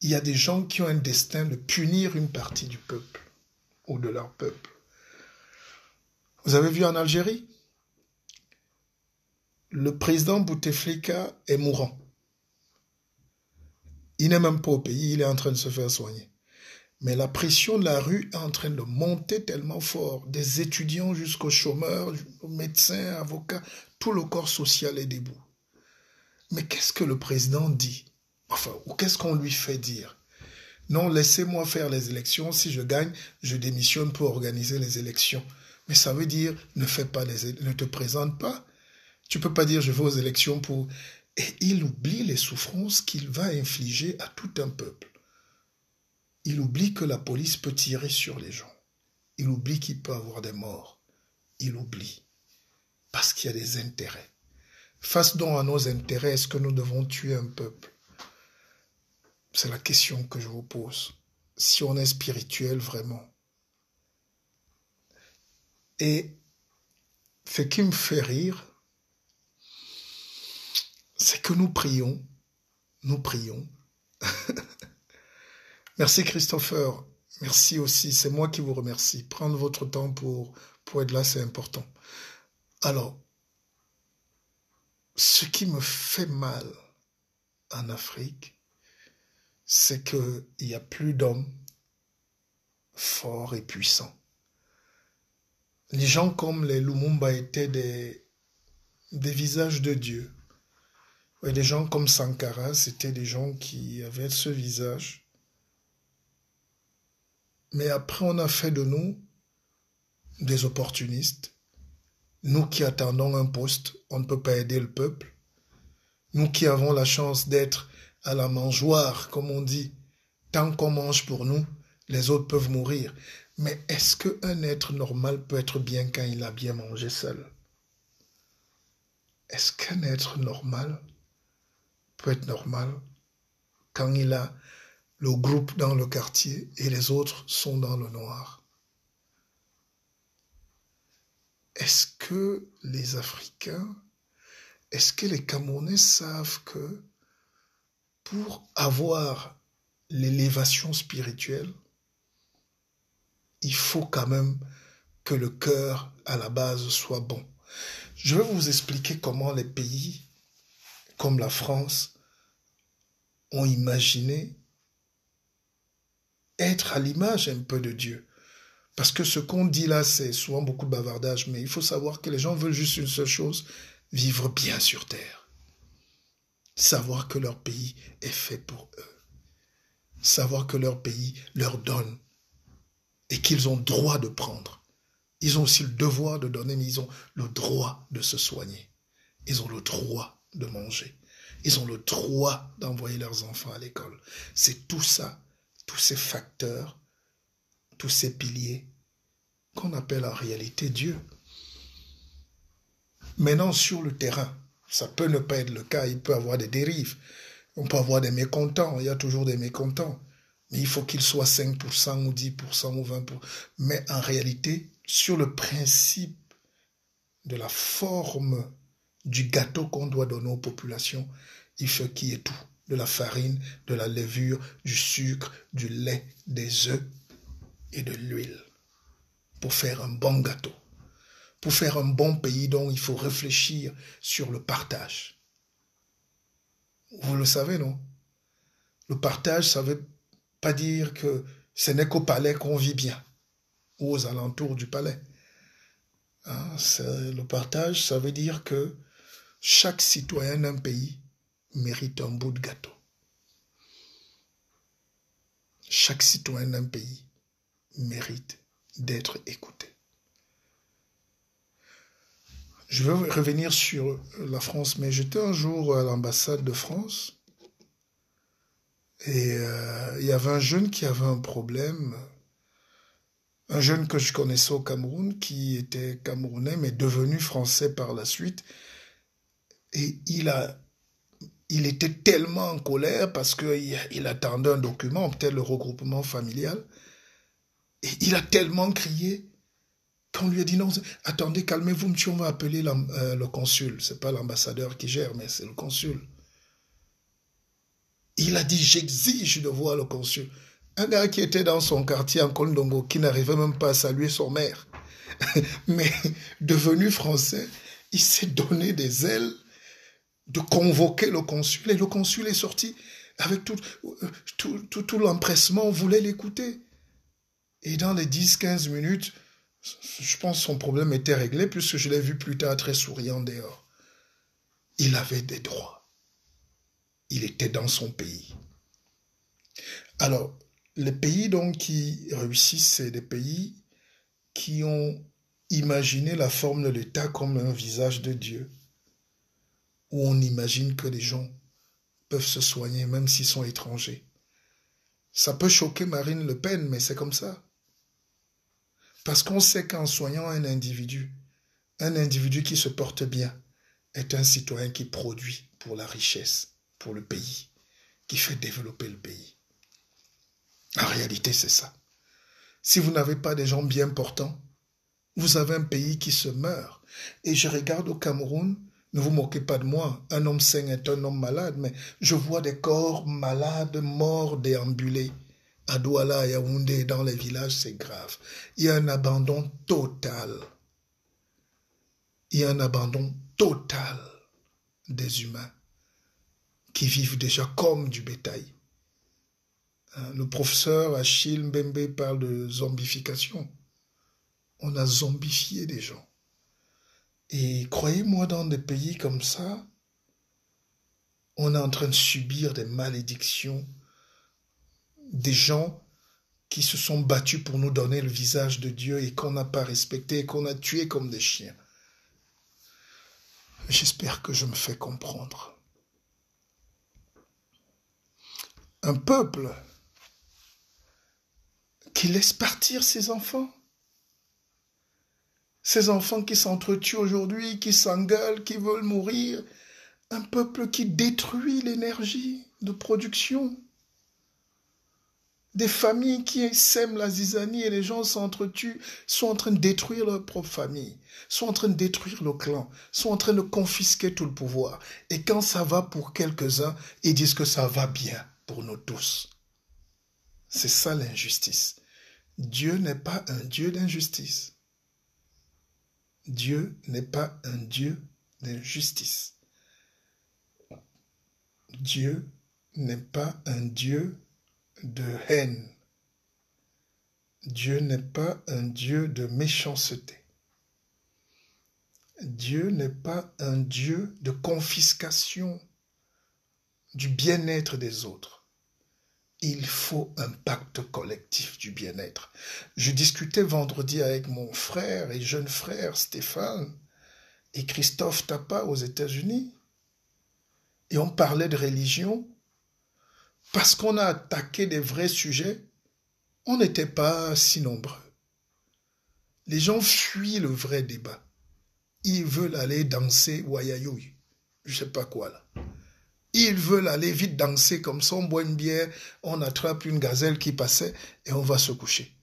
Il y a des gens qui ont un destin de punir une partie du peuple ou de leur peuple. Vous avez vu en Algérie? Le président Bouteflika est mourant. Il n'est même pas au pays, il est en train de se faire soigner. Mais la pression de la rue est en train de monter tellement fort. Des étudiants jusqu'aux chômeurs, aux médecins, avocats, tout le corps social est debout. Mais qu'est-ce que le président dit? Enfin, ou qu'est-ce qu'on lui fait dire? Non, laissez-moi faire les élections. Si je gagne, je démissionne pour organiser les élections. Mais ça veut dire, ne te présente pas. Tu peux pas dire, je vais aux élections pour... Et il oublie les souffrances qu'il va infliger à tout un peuple. Il oublie que la police peut tirer sur les gens. Il oublie qu'il peut avoir des morts. Il oublie. Parce qu'il y a des intérêts. Face donc à nos intérêts, est-ce que nous devons tuer un peuple? C'est la question que je vous pose. Si on est spirituel vraiment. Et ce qui me fait rire, c'est que nous prions. Nous prions. Merci Christopher. Merci aussi. C'est moi qui vous remercie. Prendre votre temps pour être là, c'est important. Alors, ce qui me fait mal en Afrique, c'est qu'il n'y a plus d'hommes forts et puissants. Les gens comme les Lumumba étaient des visages de Dieu. Et des gens comme Sankara, c'était des gens qui avaient ce visage. Mais après, on a fait de nous des opportunistes. Nous qui attendons un poste, on ne peut pas aider le peuple. Nous qui avons la chance d'être à la mangeoire, comme on dit, tant qu'on mange pour nous, les autres peuvent mourir. Mais est-ce qu'un être normal peut être bien quand il a bien mangé seul? Est-ce qu'un être normal peut être normal quand il a le groupe dans le quartier et les autres sont dans le noir? Est-ce que les Africains, est-ce que les Camerounais savent que pour avoir l'élévation spirituelle, il faut quand même que le cœur à la base soit bon? Je vais vous expliquer comment les pays comme la France ont imaginé être à l'image un peu de Dieu. Parce que ce qu'on dit là, c'est souvent beaucoup de bavardage, mais il faut savoir que les gens veulent juste une seule chose, vivre bien sur terre. Savoir que leur pays est fait pour eux. Savoir que leur pays leur donne et qu'ils ont droit de prendre. Ils ont aussi le devoir de donner, mais ils ont le droit de se soigner. Ils ont le droit de manger. Ils ont le droit d'envoyer leurs enfants à l'école. C'est tout ça, tous ces facteurs, tous ces piliers qu'on appelle en réalité Dieu. Maintenant, sur le terrain, ça peut ne pas être le cas, il peut y avoir des dérives. On peut avoir des mécontents, il y a toujours des mécontents. Mais il faut qu'ils soient 5% ou 10% ou 20%. Mais en réalité, sur le principe de la forme du gâteau qu'on doit donner aux populations, il faut qu'il y ait tout. De la farine, de la levure, du sucre, du lait, des œufs et de l'huile. Pour faire un bon gâteau. Pour faire un bon pays, donc, il faut réfléchir sur le partage. Vous le savez, non? Le partage, ça ne veut pas dire que ce n'est qu'au palais qu'on vit bien, ou aux alentours du palais. Hein, le partage, ça veut dire que chaque citoyen d'un pays mérite un bout de gâteau. Chaque citoyen d'un pays mérite d'être écouté. Je veux revenir sur la France, mais j'étais un jour à l'ambassade de France et il y avait un jeune qui avait un problème, un jeune que je connaissais au Cameroun, qui était camerounais mais devenu français par la suite. Et il était tellement en colère parce qu'il attendait un document, peut-être le regroupement familial. Et il a tellement crié qu'on lui a dit non, attendez, calmez-vous, monsieur, on va appeler le consul. Ce n'est pas l'ambassadeur qui gère, mais c'est le consul. Il a dit, j'exige de voir le consul. Un gars qui était dans son quartier en Kondongo, qui n'arrivait même pas à saluer son maire. Mais devenu français, il s'est donné des ailes de convoquer le consul. Et le consul est sorti avec tout l'empressement, on voulait l'écouter. Et dans les 10-15 minutes, je pense que son problème était réglé, puisque je l'ai vu plus tard très souriant dehors. Il avait des droits. Il était dans son pays. Alors, les pays donc qui réussissent, c'est des pays qui ont imaginé la forme de l'État comme un visage de Dieu, où on imagine que les gens peuvent se soigner même s'ils sont étrangers. Ça peut choquer Marine Le Pen, mais c'est comme ça. Parce qu'on sait qu'en soignant un individu qui se porte bien est un citoyen qui produit pour la richesse, pour le pays, qui fait développer le pays. En réalité, c'est ça. Si vous n'avez pas des gens bien portants, vous avez un pays qui se meurt. Et je regarde au Cameroun, ne vous moquez pas de moi, un homme sain est un homme malade, mais je vois des corps malades, morts, déambulés. À Douala, à Yaoundé, dans les villages, c'est grave. Il y a un abandon total. Il y a un abandon total des humains qui vivent déjà comme du bétail. Le professeur Achille Mbembe parle de zombification. On a zombifié des gens. Et croyez-moi, dans des pays comme ça, on est en train de subir des malédictions, des gens qui se sont battus pour nous donner le visage de Dieu et qu'on n'a pas respecté et qu'on a tué comme des chiens. J'espère que je me fais comprendre. Un peuple qui laisse partir ses enfants qui s'entretuent aujourd'hui, qui s'engueulent, qui veulent mourir. Un peuple qui détruit l'énergie de production. Des familles qui sèment la zizanie et les gens s'entretuent, sont en train de détruire leur propre famille, sont en train de détruire le clan, sont en train de confisquer tout le pouvoir. Et quand ça va pour quelques-uns, ils disent que ça va bien pour nous tous. C'est ça l'injustice. Dieu n'est pas un Dieu d'injustice. Dieu n'est pas un Dieu d'injustice. Dieu n'est pas un Dieu de haine. Dieu n'est pas un Dieu de méchanceté. Dieu n'est pas un Dieu de confiscation du bien-être des autres. Il faut un pacte collectif du bien-être. Je discutais vendredi avec mon frère et jeune frère Stéphane et Christophe Tapa aux États-Unis. Et on parlait de religion. Parce qu'on a attaqué des vrais sujets, on n'était pas si nombreux. Les gens fuient le vrai débat. Ils veulent aller danser Wayayoui, je sais pas quoi là. Ils veulent aller vite danser comme ça, on boit une bière, on attrape une gazelle qui passait et on va se coucher.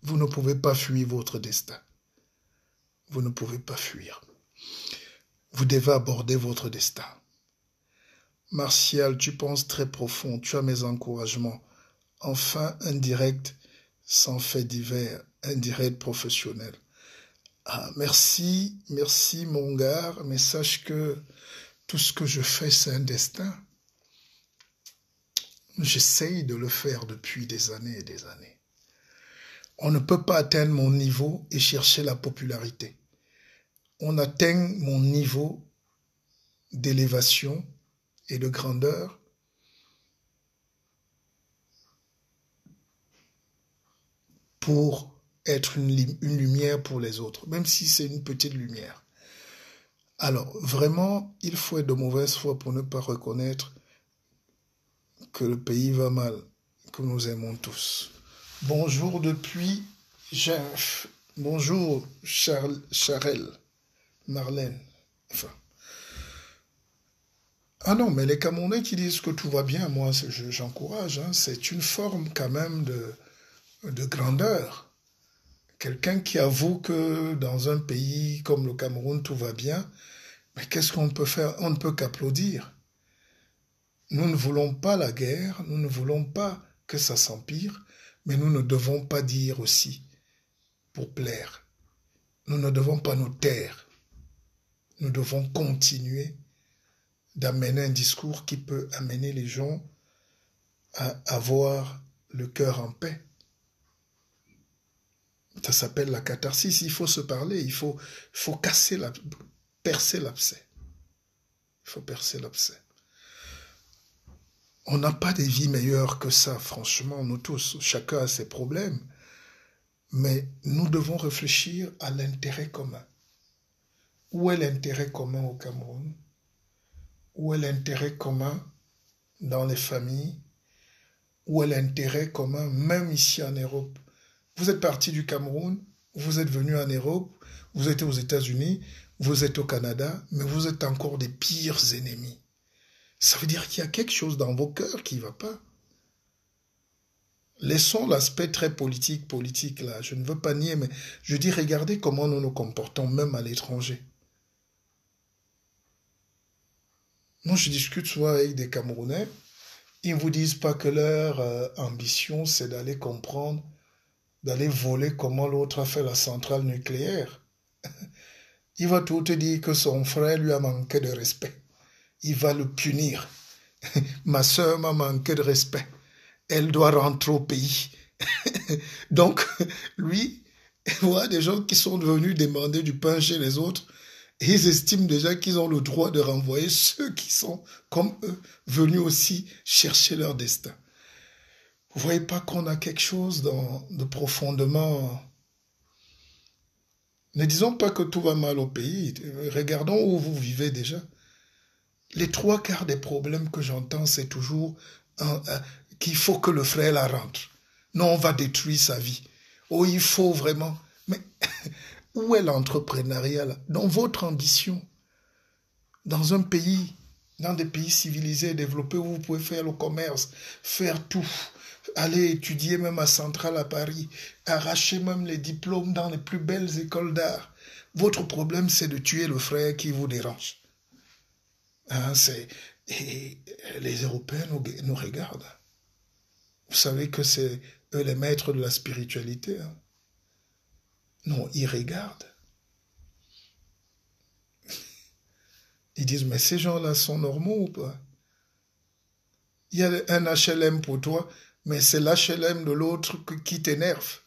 Vous ne pouvez pas fuir votre destin. Vous ne pouvez pas fuir. Vous devez aborder votre destin. Martial, tu penses très profond, tu as mes encouragements. Enfin, un direct sans fait divers, un direct professionnel. Ah, merci mon gars, mais sache que tout ce que je fais, c'est un destin. J'essaye de le faire depuis des années et des années. On ne peut pas atteindre mon niveau et chercher la popularité. On atteint mon niveau d'élévation et de grandeur pour être une lumière pour les autres, même si c'est une petite lumière. Alors, vraiment, il faut être de mauvaise foi pour ne pas reconnaître que le pays va mal, que nous aimons tous. Bonjour depuis Genf. Bonjour Charel, Marlène. Enfin. Ah non, mais les Camerounais qui disent que tout va bien, moi j'encourage. Hein. C'est une forme quand même de grandeur. Quelqu'un qui avoue que dans un pays comme le Cameroun, tout va bien, mais qu'est-ce qu'on peut faire? On ne peut qu'applaudir. Nous ne voulons pas la guerre, nous ne voulons pas que ça s'empire, mais nous ne devons pas dire aussi pour plaire. Nous ne devons pas nous taire. Nous devons continuer d'amener un discours qui peut amener les gens à avoir le cœur en paix. Ça s'appelle la catharsis. Il faut se parler, il faut percer l'abcès. Il faut percer l'abcès. On n'a pas des vies meilleures que ça, franchement, nous tous. Chacun a ses problèmes. Mais nous devons réfléchir à l'intérêt commun. Où est l'intérêt commun au Cameroun? Où est l'intérêt commun dans les familles? Où est l'intérêt commun même ici en Europe? Vous êtes parti du Cameroun, Vous êtes venu en Europe, vous êtes aux États-Unis, vous êtes au Canada, mais vous êtes encore des pires ennemis. Ça veut dire qu'il y a quelque chose dans vos cœurs qui ne va pas. Laissons l'aspect très politique là. Je ne veux pas nier, mais je dis regardez comment nous nous comportons même à l'étranger. Moi, je discute souvent avec des Camerounais. Ils ne vous disent pas que leur ambition, c'est d'aller comprendre, d'aller voler comment l'autre a fait la centrale nucléaire. Il va tout te dire que son frère lui a manqué de respect. Il va le punir. Ma soeur m'a manqué de respect. Elle doit rentrer au pays. Donc, lui, il voit des gens qui sont venus demander du pain chez les autres. Et ils estiment déjà qu'ils ont le droit de renvoyer ceux qui sont, comme eux, venus aussi chercher leur destin. Vous voyez pas qu'on a quelque chose de profondément... Ne disons pas que tout va mal au pays. Regardons où vous vivez déjà. Les trois quarts des problèmes que j'entends, c'est toujours qu'il faut que le frère la rentre. Non, on va détruire sa vie. Oh, il faut vraiment... Mais où est l'entrepreneuriat là? Dans votre ambition. Dans un pays, dans des pays civilisés, développés, où vous pouvez faire le commerce, faire tout, aller étudier même à Centrale à Paris, arracher même les diplômes dans les plus belles écoles d'art. Votre problème, c'est de tuer le frère qui vous dérange. Hein, et les Européens nous regardent. Vous savez que c'est eux les maîtres de la spiritualité. Hein. Non, ils regardent. Ils disent, mais ces gens-là sont normaux ou pas? Il y a un HLM pour toi, mais c'est l'HLM de l'autre qui t'énerve.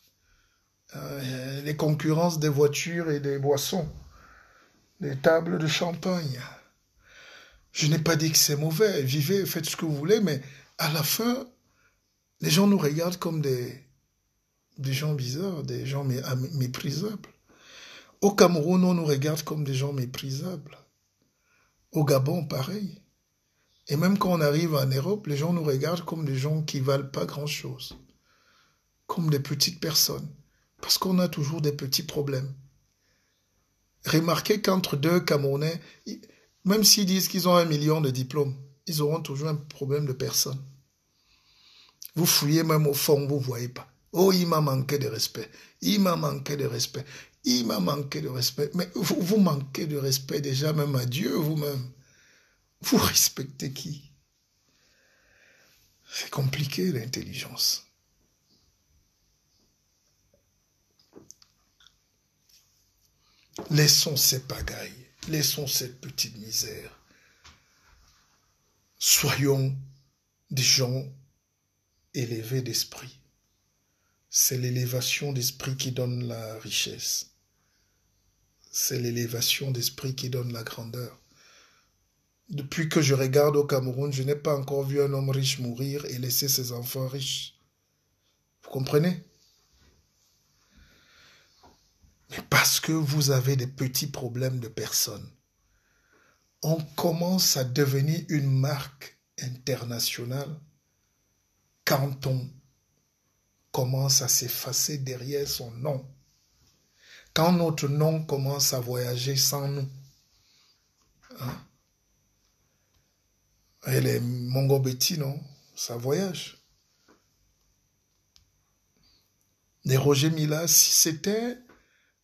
Les concurrences des voitures et des boissons, des tables de champagne. Je n'ai pas dit que c'est mauvais, vivez, faites ce que vous voulez, mais à la fin, les gens nous regardent comme des gens bizarres, des gens méprisables. Au Cameroun, on nous regarde comme des gens méprisables. Au Gabon, pareil. Et même quand on arrive en Europe, les gens nous regardent comme des gens qui valent pas grand-chose. Comme des petites personnes. Parce qu'on a toujours des petits problèmes. Remarquez qu'entre deux Camerounais, même s'ils disent qu'ils ont 1 million de diplômes, ils auront toujours un problème de personne. Vous fouillez même au fond, vous ne voyez pas. Oh, il m'a manqué de respect. Il m'a manqué de respect. Il m'a manqué de respect. Mais vous manquez de respect déjà même à Dieu vous-même. Vous respectez qui? C'est compliqué l'intelligence. Laissons ces pagailles. Laissons cette petite misère. Soyons des gens élevés d'esprit. C'est l'élévation d'esprit qui donne la richesse. C'est l'élévation d'esprit qui donne la grandeur. Depuis que je regarde au Cameroun, je n'ai pas encore vu un homme riche mourir et laisser ses enfants riches. Vous comprenez? Mais parce que vous avez des petits problèmes de personnes, on commence à devenir une marque internationale quand on commence à s'effacer derrière son nom. Quand notre nom commence à voyager sans nous. Hein? Et les Mongobeti, non? Ça voyage. Les Roger Mila, si c'était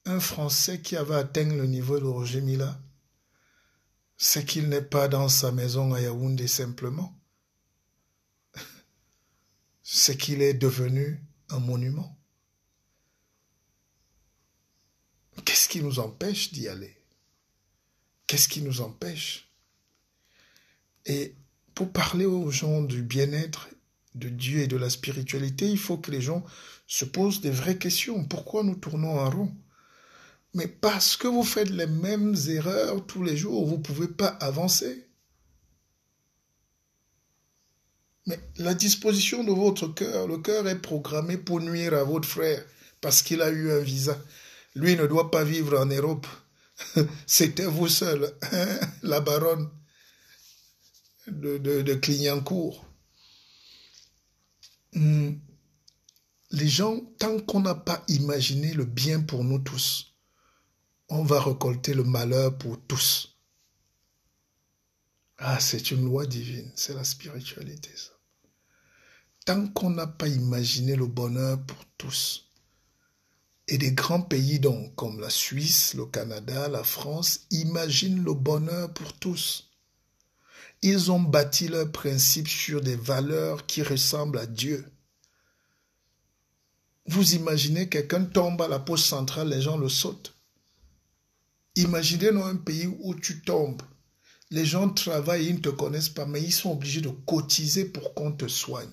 un Français qui avait atteint le niveau de Roger Mila, c'est qu'il n'est pas dans sa maison à Yaoundé simplement. C'est qu'il est devenu un monument. Qu'est-ce qui nous empêche d'y aller? Qu'est-ce qui nous empêche? Et pour parler aux gens du bien-être, de Dieu et de la spiritualité, il faut que les gens se posent des vraies questions. Pourquoi nous tournons en rond? Mais parce que vous faites les mêmes erreurs tous les jours, vous ne pouvez pas avancer. Mais la disposition de votre cœur, le cœur est programmé pour nuire à votre frère parce qu'il a eu un visa. Lui ne doit pas vivre en Europe. C'était vous seul, hein, la baronne de Clignancourt. les gens, tant qu'on n'a pas imaginé le bien pour nous tous, on va récolter le malheur pour tous. Ah, c'est une loi divine, c'est la spiritualité, ça. Tant qu'on n'a pas imaginé le bonheur pour tous, et des grands pays donc, comme la Suisse, le Canada, la France, imaginent le bonheur pour tous. Ils ont bâti leurs principes sur des valeurs qui ressemblent à Dieu. Vous imaginez quelqu'un tombe à la poste centrale, les gens le sautent. Imaginez dans un pays où tu tombes. Les gens travaillent, ils ne te connaissent pas, mais ils sont obligés de cotiser pour qu'on te soigne.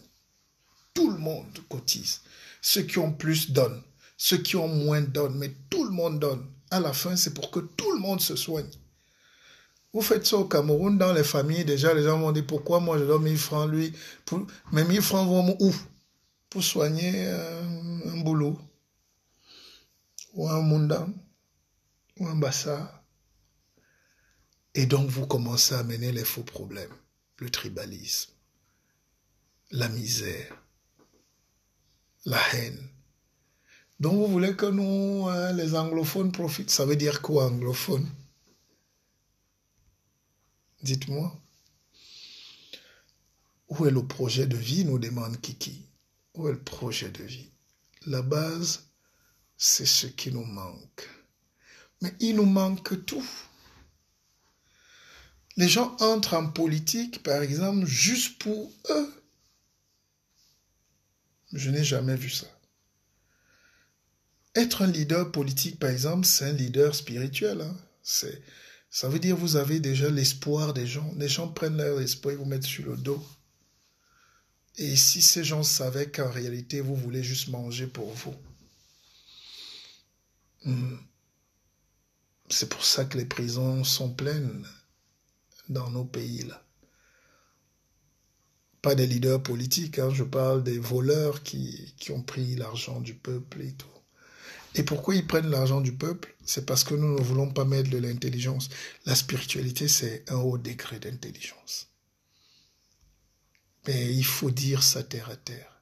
Tout le monde cotise. Ceux qui ont plus donnent. Ceux qui ont moins donnent, mais tout le monde donne. À la fin, c'est pour que tout le monde se soigne. Vous faites ça au Cameroun, dans les familles, déjà les gens vont dire pourquoi moi je donne 1000 francs, lui. Mais 1000 francs vont où? Pour soigner un boulot, ou un mundang, ou un bassa. Et donc vous commencez à mener les faux problèmes, le tribalisme, la misère, la haine. Donc vous voulez que nous, les anglophones, profitent. Ça veut dire quoi, anglophone? Dites-moi. Où est le projet de vie, nous demande Kiki. Où est le projet de vie? La base, c'est ce qui nous manque. Mais il nous manque tout. Les gens entrent en politique, par exemple, juste pour eux. Je n'ai jamais vu ça. Être un leader politique, par exemple, c'est un leader spirituel. Hein. Ça veut dire que vous avez déjà l'espoir des gens. Les gens prennent leur espoir et vous mettent sur le dos. Et si ces gens savaient qu'en réalité, vous voulez juste manger pour vous. C'est pour ça que les prisons sont pleines dans nos pays là. Pas des leaders politiques, hein, je parle des voleurs qui ont pris l'argent du peuple et tout. Et pourquoi ils prennent l'argent du peuple? C'est parce que nous ne voulons pas mettre de l'intelligence. La spiritualité, c'est un haut degré d'intelligence. Mais il faut dire ça terre à terre.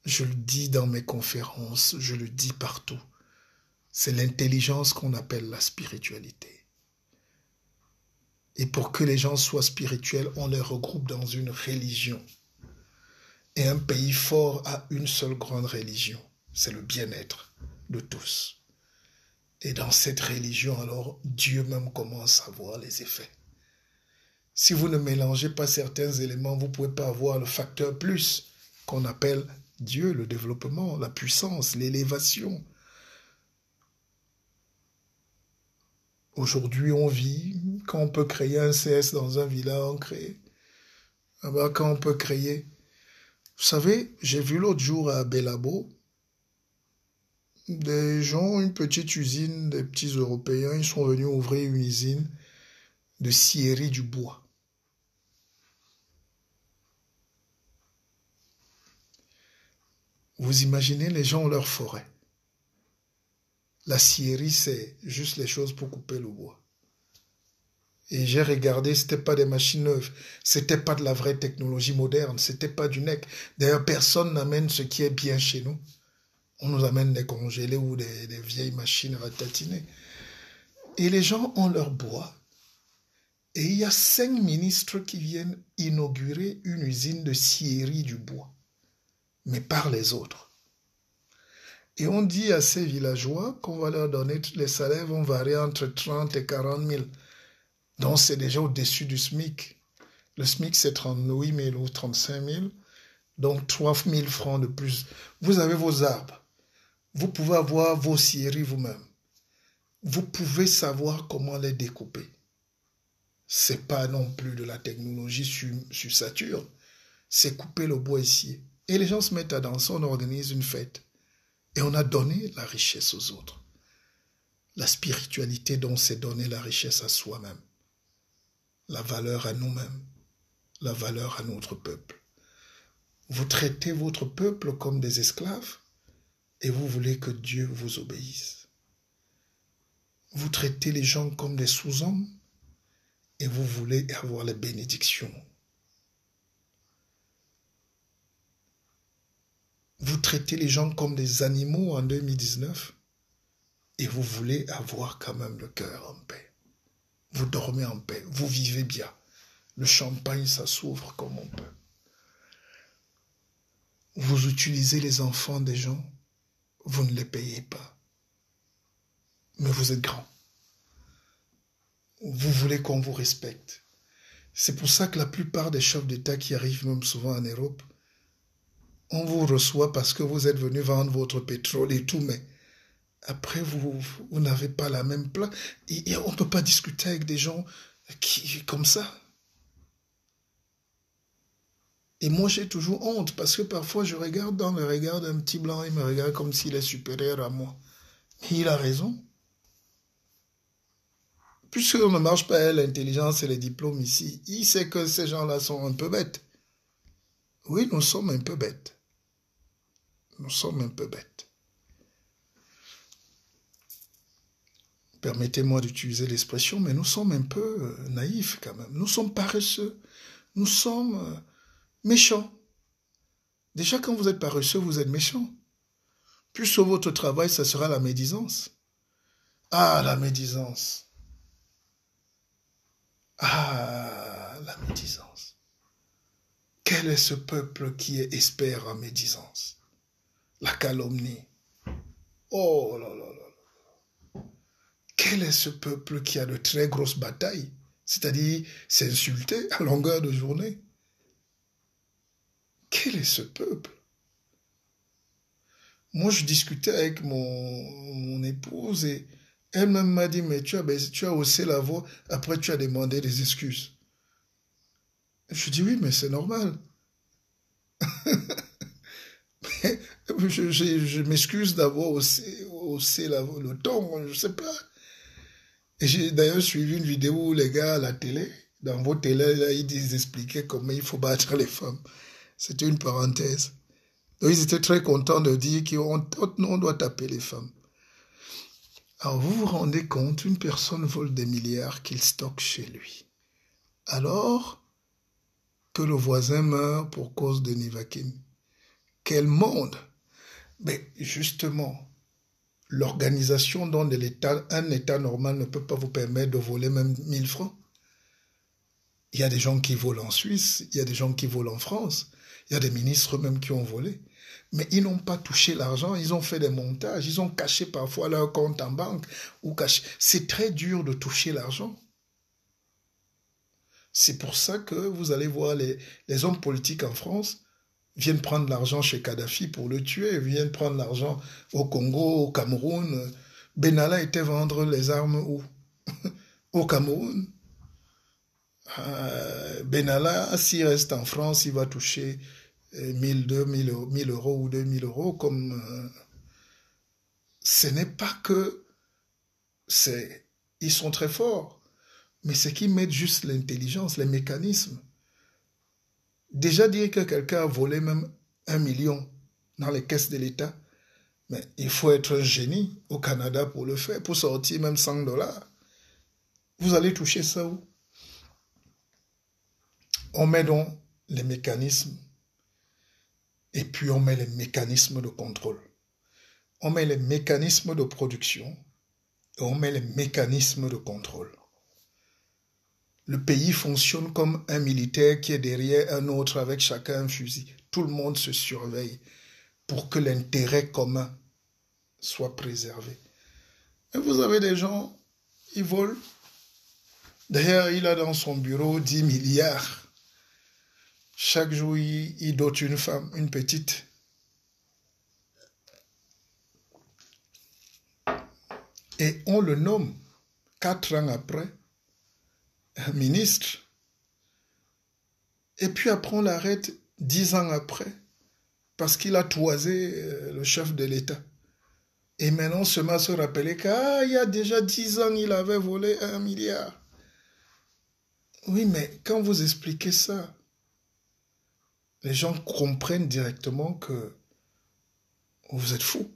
Je le dis dans mes conférences, je le dis partout. C'est l'intelligence qu'on appelle la spiritualité. Et pour que les gens soient spirituels, on les regroupe dans une religion. Et un pays fort a une seule grande religion, c'est le bien-être de tous. Et dans cette religion, alors, Dieu même commence à voir les effets. Si vous ne mélangez pas certains éléments, vous ne pouvez pas avoir le facteur plus qu'on appelle Dieu, le développement, la puissance, l'élévation. Aujourd'hui, on vit, quand on peut créer un CS dans un village, on crée. Quand on peut créer. Vous savez, j'ai vu l'autre jour à Belabo, des gens, une petite usine, des petits Européens, ils sont venus ouvrir une usine de scierie du bois. Vous imaginez, les gens ont leur forêt. La scierie, c'est juste les choses pour couper le bois. Et j'ai regardé, c'était pas des machines neuves, c'était pas de la vraie technologie moderne, c'était pas du NEC. D'ailleurs, personne n'amène ce qui est bien chez nous. On nous amène des congelés ou des vieilles machines ratatinées. Et les gens ont leur bois. Et il y a 5 ministres qui viennent inaugurer une usine de scierie du bois. Mais par les autres. Et on dit à ces villageois qu'on va leur donner, les salaires vont varier entre 30 et 40 000. Donc c'est déjà au-dessus du SMIC. Le SMIC c'est 38 000 ou 35 000. Donc 3 000 francs de plus. Vous avez vos arbres. Vous pouvez avoir vos scieries vous-même. Vous pouvez savoir comment les découper. C'est pas non plus de la technologie sur Saturne. C'est couper le bois ici. Et les gens se mettent à danser, on organise une fête. Et on a donné la richesse aux autres. La spiritualité, donc, c'est donner la richesse à soi-même. La valeur à nous-mêmes. La valeur à notre peuple. Vous traitez votre peuple comme des esclaves et vous voulez que Dieu vous obéisse. Vous traitez les gens comme des sous-hommes et vous voulez avoir les bénédictions. Vous traitez les gens comme des animaux en 2019 et vous voulez avoir quand même le cœur en paix. Vous dormez en paix, vous vivez bien. Le champagne, ça s'ouvre comme on peut. Vous utilisez les enfants des gens, vous ne les payez pas. Mais vous êtes grand. Vous voulez qu'on vous respecte. C'est pour ça que la plupart des chefs d'État qui arrivent même souvent en Europe, on vous reçoit parce que vous êtes venu vendre votre pétrole et tout, mais après, vous n'avez pas la même place. Et on ne peut pas discuter avec des gens comme ça. Et moi, j'ai toujours honte parce que parfois, je regarde dans le regard d'un petit blanc, il me regarde comme s'il est supérieur à moi. Et il a raison. Puisqu'on ne marche pas à l'intelligence et les diplômes ici, il sait que ces gens-là sont un peu bêtes. Oui, nous sommes un peu bêtes. Nous sommes un peu bêtes. Permettez-moi d'utiliser l'expression, mais nous sommes un peu naïfs quand même. Nous sommes paresseux. Nous sommes méchants. Déjà, quand vous êtes paresseux, vous êtes méchant. Plus sur votre travail, ça sera la médisance. Ah, la médisance. Ah, la médisance. Quel est ce peuple qui est expert en médisance? La calomnie. Oh là là là. Quel est ce peuple qui a de très grosses batailles? C'est-à-dire s'insulter à longueur de journée. Quel est ce peuple? Moi, je discutais avec mon épouse et elle-même m'a dit, mais tu as haussé la voix, après tu as demandé des excuses. Je dis, oui, mais c'est normal. je m'excuse d'avoir haussé le ton, je sais pas. Et j'ai d'ailleurs suivi une vidéo où les gars à la télé, dans vos télés, là, ils expliquaient comment il faut battre les femmes. C'était une parenthèse. Donc ils étaient très contents de dire qu'on doit taper les femmes. Alors vous vous rendez compte, une personne vole des milliards qu'il stocke chez lui. Alors que le voisin meurt pour cause de Nivaquine. Quel monde! Mais justement, l'organisation dans un État normal ne peut pas vous permettre de voler même 1000 francs. Il y a des gens qui volent en Suisse, il y a des gens qui volent en France, il y a des ministres même qui ont volé. Mais ils n'ont pas touché l'argent, ils ont fait des montages, ils ont caché parfois leur compte en banque. C'est très dur de toucher l'argent. C'est pour ça que vous allez voir les hommes politiques en France viennent prendre l'argent chez Kadhafi pour le tuer, viennent prendre l'argent au Congo, au Cameroun. Benalla était vendre les armes où? Au Cameroun. Benalla, s'il reste en France, il va toucher 1000 euros ou 2000 euros. Ce n'est pas que ils sont très forts, mais c'est qu'ils mettent juste l'intelligence, les mécanismes. Déjà dire que quelqu'un a volé même 1 million dans les caisses de l'État, mais il faut être un génie au Canada pour le faire, pour sortir même 100 dollars. Vous allez toucher ça où? On met donc les mécanismes et puis on met les mécanismes de contrôle. On met les mécanismes de production et on met les mécanismes de contrôle. Le pays fonctionne comme un militaire qui est derrière un autre avec chacun un fusil. Tout le monde se surveille pour que l'intérêt commun soit préservé. Et vous avez des gens, ils volent. D'ailleurs, il a dans son bureau 10 milliards. Chaque jour, il dote une femme, une petite. Et on le nomme 4 ans après un ministre. Et puis après, on l'arrête 10 ans après parce qu'il a toisé le chef de l'État. Et maintenant, on se met à se rappeler qu'il y a déjà 10 ans, il avait volé 1 milliard. Oui, mais quand vous expliquez ça, les gens comprennent directement que vous êtes fous.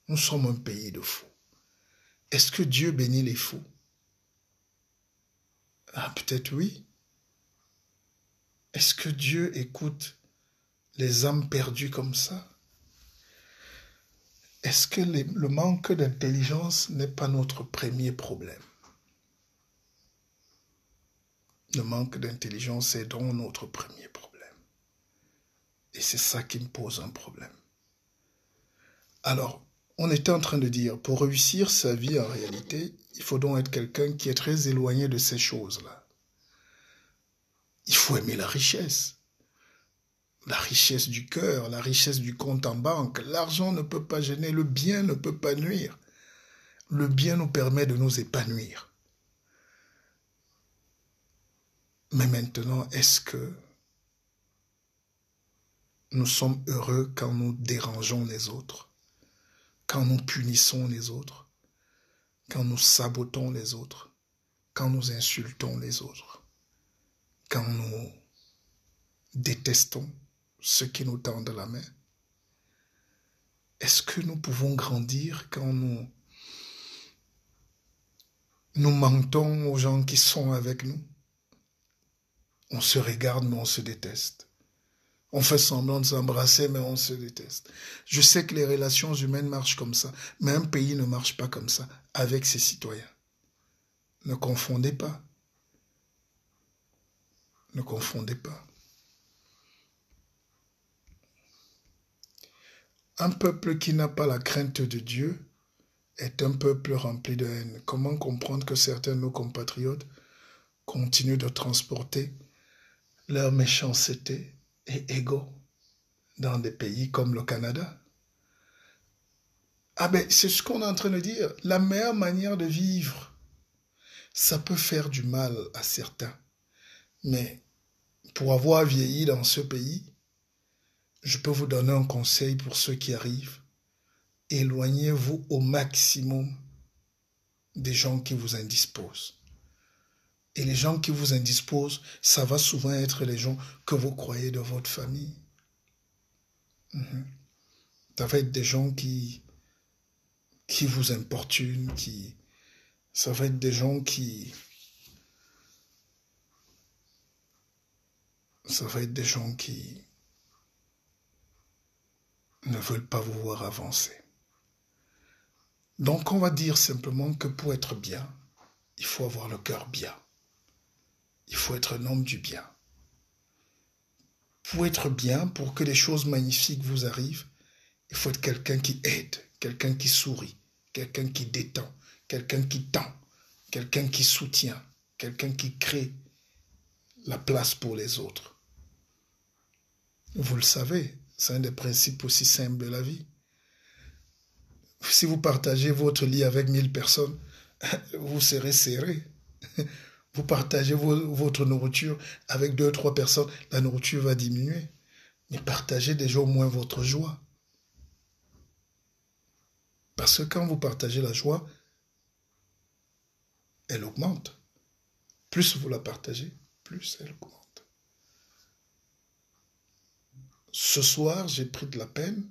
Nous sommes un pays de fous. Est-ce que Dieu bénit les fous? Ah, peut-être oui. Est-ce que Dieu écoute les âmes perdues comme ça? est-ce que le manque d'intelligence n'est pas notre premier problème? Le manque d'intelligence est donc notre premier problème. Et c'est ça qui me pose un problème. Alors, on était en train de dire, pour réussir sa vie en réalité, il faut donc être quelqu'un qui est très éloigné de ces choses-là. Il faut aimer la richesse du cœur, la richesse du compte en banque. L'argent ne peut pas gêner, le bien ne peut pas nuire. Le bien nous permet de nous épanouir. Mais maintenant, est-ce que nous sommes heureux quand nous dérangeons les autres, quand nous punissons les autres, quand nous sabotons les autres, quand nous insultons les autres, quand nous détestons ceux qui nous tendent la main? Est-ce que nous pouvons grandir quand nous mentons aux gens qui sont avec nous? On se regarde mais on se déteste. On fait semblant de s'embrasser mais on se déteste. Je sais que les relations humaines marchent comme ça, mais un pays ne marche pas comme ça avec ses citoyens. Ne confondez pas. Ne confondez pas. Un peuple qui n'a pas la crainte de Dieu est un peuple rempli de haine. Comment comprendre que certains de nos compatriotes continuent de transporter leur méchanceté et égo dans des pays comme le Canada? Ah ben, c'est ce qu'on est en train de dire. La meilleure manière de vivre, ça peut faire du mal à certains. Mais pour avoir vieilli dans ce pays, je peux vous donner un conseil pour ceux qui arrivent. Éloignez-vous au maximum des gens qui vous indisposent. Et les gens qui vous indisposent, ça va souvent être les gens que vous croyez de votre famille. Ça va être des gens qui vous importunent, ça va être des gens qui ne veulent pas vous voir avancer. Donc on va dire simplement que pour être bien, il faut avoir le cœur bien. Il faut être un homme du bien. Pour être bien, pour que des choses magnifiques vous arrivent, il faut être quelqu'un qui aide, quelqu'un qui sourit, quelqu'un qui détend, quelqu'un qui tend, quelqu'un qui soutient, quelqu'un qui crée la place pour les autres. Vous le savez, c'est un des principes aussi simples de la vie. Si vous partagez votre lit avec 1000 personnes, vous serez serré. Vous partagez votre nourriture avec 2-3 personnes, la nourriture va diminuer. Mais partagez déjà au moins votre joie. Parce que quand vous partagez la joie, elle augmente. Plus vous la partagez, plus elle augmente. Ce soir, j'ai pris de la peine.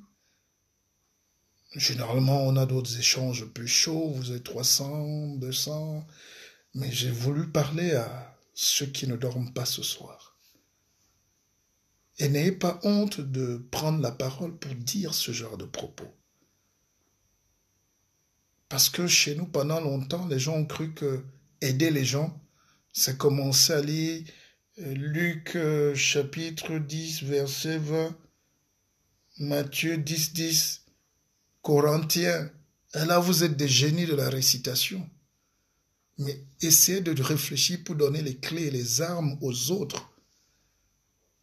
Généralement, on a d'autres échanges plus chauds. Vous êtes 300, 200. Mais j'ai voulu parler à ceux qui ne dorment pas ce soir. Et n'ayez pas honte de prendre la parole pour dire ce genre de propos. Parce que chez nous, pendant longtemps, les gens ont cru que aider les gens, c'est commencer à lire Luc chapitre 10, verset 20, Matthieu 10, 10, Corinthiens. Et là, vous êtes des génies de la récitation. Mais essayez de réfléchir pour donner les clés et les armes aux autres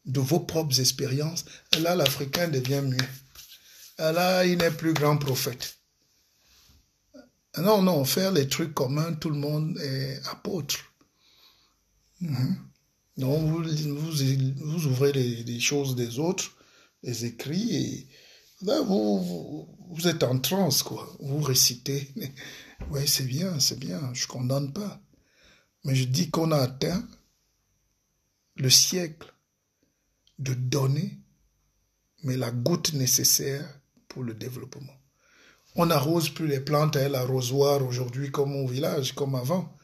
de vos propres expériences. Et là, l'Africain devient mieux. Et là, il n'est plus grand prophète. Non, faire les trucs communs, tout le monde est apôtre. Donc, vous ouvrez les choses des autres, les écrits, et là, vous êtes en transe, quoi. Vous récitez. Oui, c'est bien, je ne condamne pas. Mais je dis qu'on a atteint le siècle de donner, mais la goutte nécessaire pour le développement. On n'arrose plus les plantes à l'arrosoir aujourd'hui comme au village, comme avant.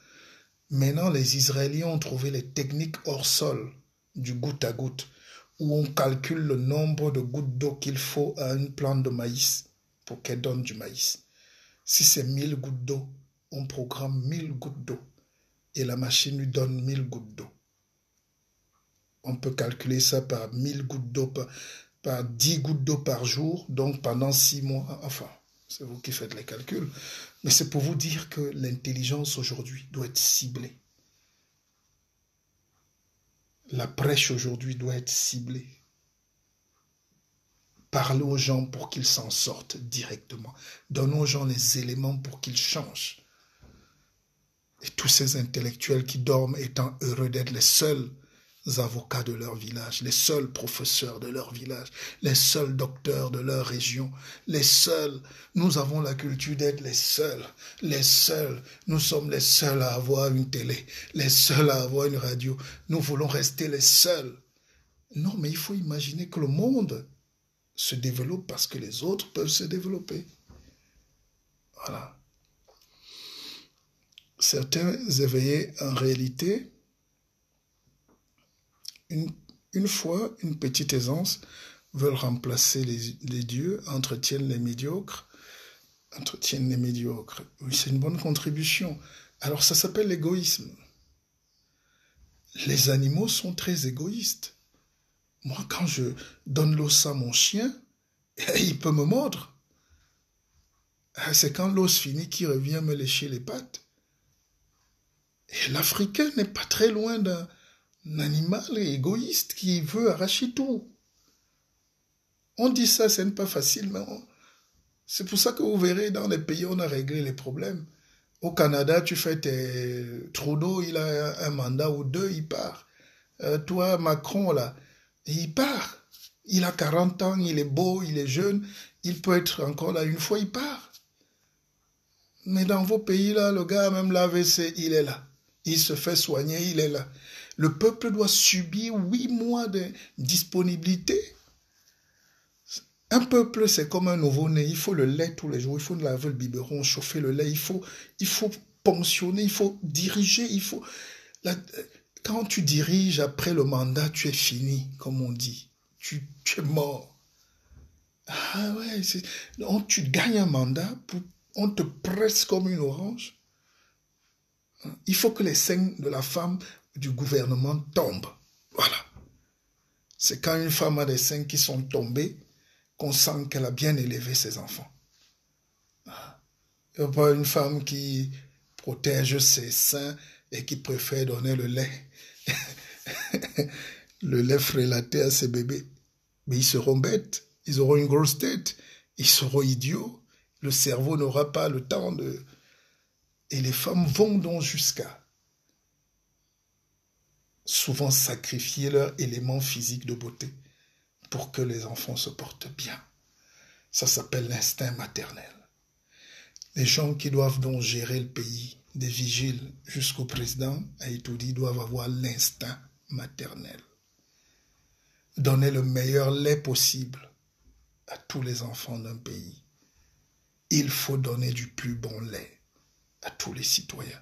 Maintenant, les Israéliens ont trouvé les techniques hors sol, du goutte à goutte, où on calcule le nombre de gouttes d'eau qu'il faut à une plante de maïs pour qu'elle donne du maïs. Si c'est 1000 gouttes d'eau, on programme 1000 gouttes d'eau et la machine lui donne 1000 gouttes d'eau. On peut calculer ça par 1000 gouttes d'eau, par 10 gouttes d'eau par jour, donc pendant 6 mois. Enfin, c'est vous qui faites les calculs. Mais c'est pour vous dire que l'intelligence aujourd'hui doit être ciblée. La prêche aujourd'hui doit être ciblée. Parlez aux gens pour qu'ils s'en sortent directement. Donnons aux gens les éléments pour qu'ils changent. Et tous ces intellectuels qui dorment étant heureux d'être les seuls avocats de leur village, les seuls professeurs de leur village, les seuls docteurs de leur région, les seuls. Nous avons la culture d'être les seuls. Nous sommes les seuls à avoir une télé, les seuls à avoir une radio. Nous voulons rester les seuls. Non, mais il faut imaginer que le monde se développe parce que les autres peuvent se développer. Voilà. Certains éveillés, en réalité, une fois, une petite aisance, veulent remplacer les dieux, entretiennent les médiocres. Oui, c'est une bonne contribution. Alors ça s'appelle l'égoïsme. Les animaux sont très égoïstes. Moi, quand je donne l'os à mon chien, il peut me mordre. C'est quand l'os finit qu'il revient me lécher les pattes. Et l'Africain n'est pas très loin d'un animal égoïste qui veut arracher tout. On dit ça, c'est pas facile, mais c'est pour ça que vous verrez, dans les pays, on a réglé les problèmes. Au Canada, tu fais tes... Trudeau, il a un mandat ou deux, il part. Toi, Macron, là, il part. Il a 40 ans, il est beau, il est jeune, il peut être encore là une fois, il part. Mais dans vos pays, là, le gars, même l'AVC, il est là. Il se fait soigner, il est là. Le peuple doit subir 8 mois de disponibilité. Un peuple, c'est comme un nouveau-né. Il faut le lait tous les jours. Il faut laver le biberon, chauffer le lait. Il faut ponctionner, il faut diriger. Quand tu diriges après le mandat, tu es fini, comme on dit. Tu es mort. Ah ouais, tu gagnes un mandat, on te presse comme une orange. Il faut que les seins de la femme du gouvernement tombent. Voilà. C'est quand une femme a des seins qui sont tombés qu'on sent qu'elle a bien élevé ses enfants. Il n'y a pas une femme qui protège ses seins et qui préfère donner le lait. Le lait frélaté à ses bébés. Mais ils seront bêtes. Ils auront une grosse tête. Ils seront idiots. Le cerveau n'aura pas le temps de... Et les femmes vont donc jusqu'à souvent sacrifier leur élément physique de beauté pour que les enfants se portent bien. Ça s'appelle l'instinct maternel. Les gens qui doivent donc gérer le pays, des vigiles jusqu'au président, a été dit, doivent avoir l'instinct maternel. Donner le meilleur lait possible à tous les enfants d'un pays. Il faut donner du plus bon lait à tous les citoyens.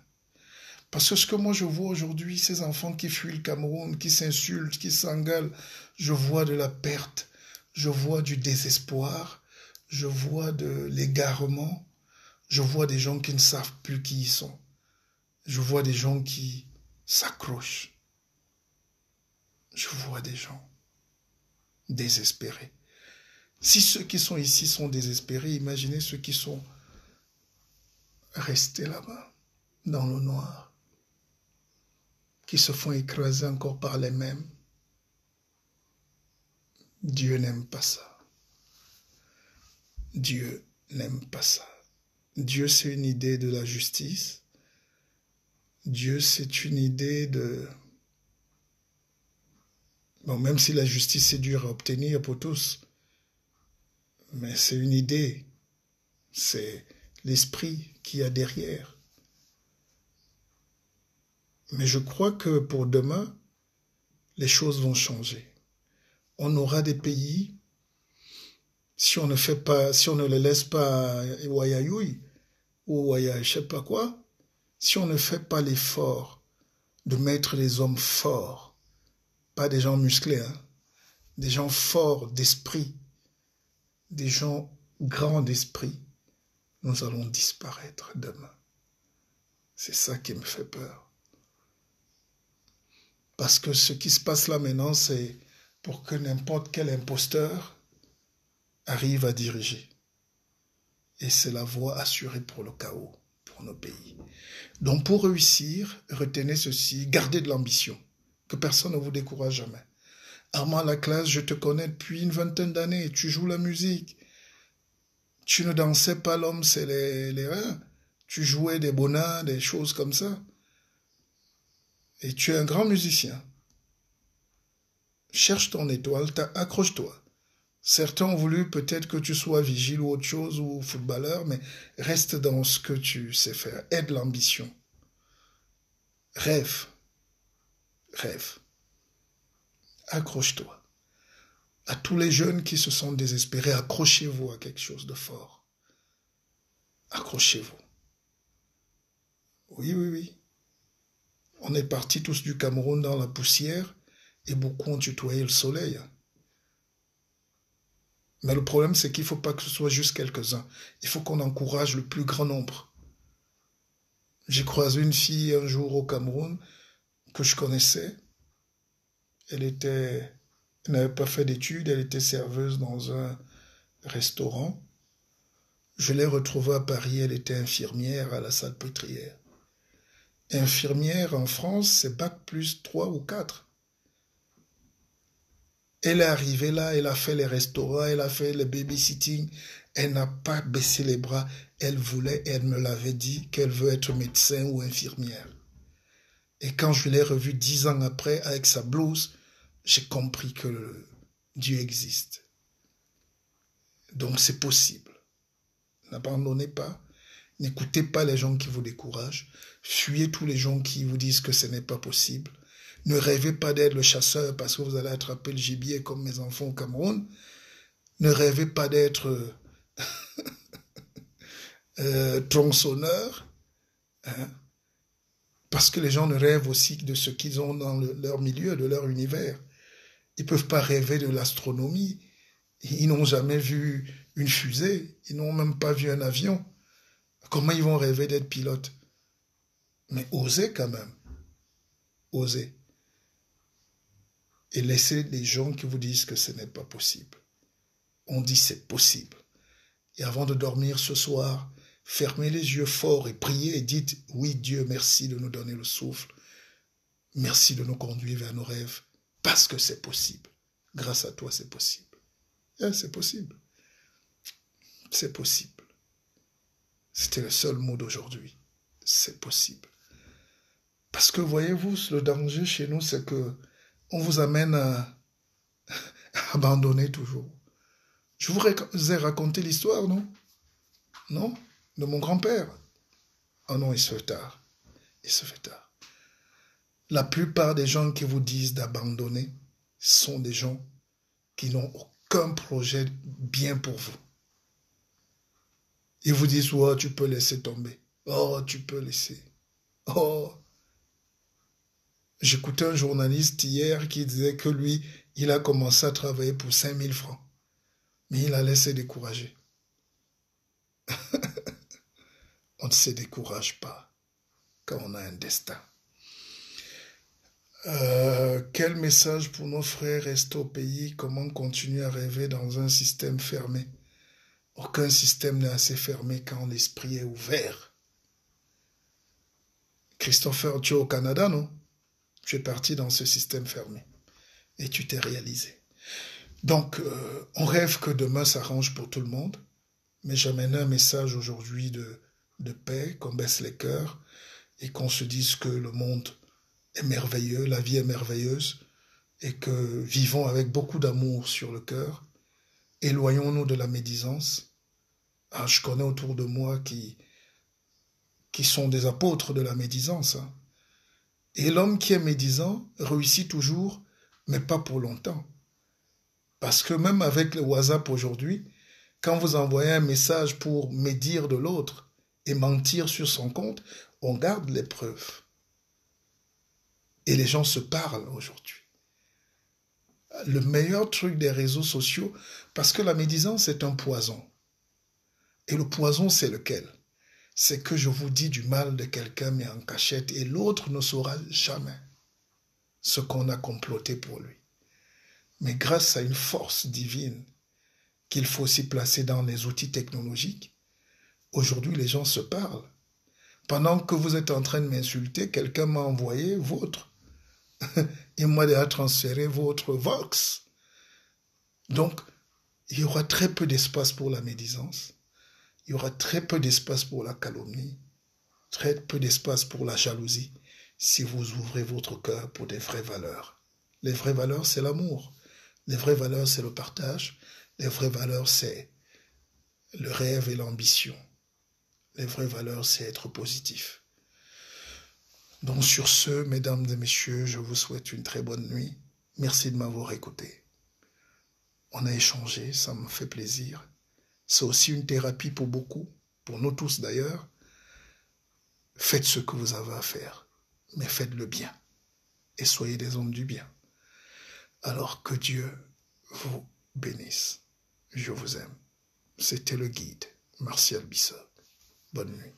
Parce que ce que moi je vois aujourd'hui, ces enfants qui fuient le Cameroun, qui s'insultent, qui s'engueulent, je vois de la perte, je vois du désespoir, je vois de l'égarement, je vois des gens qui ne savent plus qui ils sont, je vois des gens qui s'accrochent, je vois des gens désespérés. Si ceux qui sont ici sont désespérés, imaginez ceux qui sont restés là-bas, dans le noir, qui se font écraser encore par les mêmes. Dieu n'aime pas ça. Dieu n'aime pas ça. Dieu, c'est une idée de la justice. Dieu, c'est une idée de... Bon, même si la justice est dure à obtenir pour tous, mais c'est une idée. C'est l'esprit qu'il y a derrière. Mais je crois que pour demain, les choses vont changer. On aura des pays, si on ne les laisse pas Wayayoui ou Waya, je sais pas quoi, si on ne fait pas l'effort de mettre des hommes forts, pas des gens musclés, hein, des gens forts d'esprit, des gens grand d'esprit, nous allons disparaître demain. C'est ça qui me fait peur. Parce que ce qui se passe là maintenant, c'est pour que n'importe quel imposteur arrive à diriger. Et c'est la voie assurée pour le chaos, pour nos pays. Donc pour réussir, retenez ceci, gardez de l'ambition, que personne ne vous décourage jamais. Armand Laclasse, je te connais depuis une vingtaine d'années, tu joues la musique. Tu ne dansais pas l'homme, c'est les reins. Tu jouais des bonins, des choses comme ça. Et tu es un grand musicien. Cherche ton étoile, accroche-toi. Certains ont voulu peut-être que tu sois vigile ou autre chose, ou footballeur, mais reste dans ce que tu sais faire. Aide l'ambition. Rêve. Rêve. Accroche-toi. À tous les jeunes qui se sont désespérés, accrochez-vous à quelque chose de fort. Accrochez-vous. Oui, oui, oui. On est partis tous du Cameroun dans la poussière et beaucoup ont tutoyé le soleil. Mais le problème, c'est qu'il ne faut pas que ce soit juste quelques-uns. Il faut qu'on encourage le plus grand nombre. J'ai croisé une fille un jour au Cameroun que je connaissais. Elle n'avait pas fait d'études, elle était serveuse dans un restaurant. Je l'ai retrouvée à Paris, elle était infirmière à la Salpêtrière. Infirmière en France, c'est bac plus 3 ou 4. Elle est arrivée là, elle a fait les restaurants, elle a fait le babysitting. Elle n'a pas baissé les bras. Elle me l'avait dit qu'elle veut être médecin ou infirmière. Et quand je l'ai revue 10 ans après avec sa blouse, j'ai compris que Dieu existe. Donc c'est possible. N'abandonnez pas. N'écoutez pas les gens qui vous découragent. Fuyez tous les gens qui vous disent que ce n'est pas possible. Ne rêvez pas d'être le chasseur parce que vous allez attraper le gibier comme mes enfants au Cameroun. Ne rêvez pas d'être tronçonneur. Hein, parce que les gens ne rêvent aussi de ce qu'ils ont dans leur milieu, de leur univers. Ils ne peuvent pas rêver de l'astronomie. Ils n'ont jamais vu une fusée. Ils n'ont même pas vu un avion. Comment ils vont rêver d'être pilotes? Mais osez quand même. Osez. Et laissez les gens qui vous disent que ce n'est pas possible. On dit c'est possible. Et avant de dormir ce soir, fermez les yeux fort et priez et dites « Oui Dieu, merci de nous donner le souffle. Merci de nous conduire vers nos rêves. Parce que c'est possible. Grâce à toi, c'est possible. C'est possible. C'est possible. C'était le seul mot d'aujourd'hui. C'est possible. Parce que voyez-vous, le danger chez nous, c'est que on vous amène à abandonner toujours. Je vous ai raconté l'histoire, non? Non? De mon grand-père. Ah non, il se fait tard. Il se fait tard. La plupart des gens qui vous disent d'abandonner sont des gens qui n'ont aucun projet bien pour vous. Ils vous disent, oh, tu peux laisser tomber. Oh, tu peux laisser. Oh. J'écoutais un journaliste hier qui disait que lui, il a commencé à travailler pour 5 000 francs. Mais il a laissé décourager. On ne se décourage pas quand on a un destin. Quel message pour nos frères restés au pays? Comment continuer à rêver dans un système fermé? Aucun système n'est assez fermé quand l'esprit est ouvert. Christopher, tu es au Canada, non? Tu es parti dans ce système fermé. Et tu t'es réalisé. Donc, on rêve que demain s'arrange pour tout le monde. Mais j'amène un message aujourd'hui de paix, qu'on baisse les cœurs et qu'on se dise que le monde est merveilleux, la vie est merveilleuse et que vivons avec beaucoup d'amour sur le cœur. Éloignons-nous de la médisance. Ah, je connais autour de moi qui sont des apôtres de la médisance. Hein. Et l'homme qui est médisant réussit toujours, mais pas pour longtemps. Parce que même avec le WhatsApp aujourd'hui, quand vous envoyez un message pour médire de l'autre et mentir sur son compte, on garde les preuves. Et les gens se parlent aujourd'hui. Le meilleur truc des réseaux sociaux, parce que la médisance est un poison. Et le poison, c'est lequel? C'est que je vous dis du mal de quelqu'un, mais en cachette, et l'autre ne saura jamais ce qu'on a comploté pour lui. Mais grâce à une force divine qu'il faut aussi placer dans les outils technologiques, aujourd'hui les gens se parlent. Pendant que vous êtes en train de m'insulter, quelqu'un m'a envoyé votre. Il m'a déjà transféré votre Vox. Donc, il y aura très peu d'espace pour la médisance. Il y aura très peu d'espace pour la calomnie. Très peu d'espace pour la jalousie. Si vous ouvrez votre cœur pour des vraies valeurs. Les vraies valeurs, c'est l'amour. Les vraies valeurs, c'est le partage. Les vraies valeurs, c'est le rêve et l'ambition. Les vraies valeurs, c'est être positif. Donc sur ce, mesdames et messieurs, je vous souhaite une très bonne nuit. Merci de m'avoir écouté. On a échangé, ça me fait plaisir. C'est aussi une thérapie pour beaucoup, pour nous tous d'ailleurs. Faites ce que vous avez à faire, mais faites-le bien. Et soyez des hommes du bien. Alors que Dieu vous bénisse. Je vous aime. C'était le guide, Martial Bissot. Bonne nuit.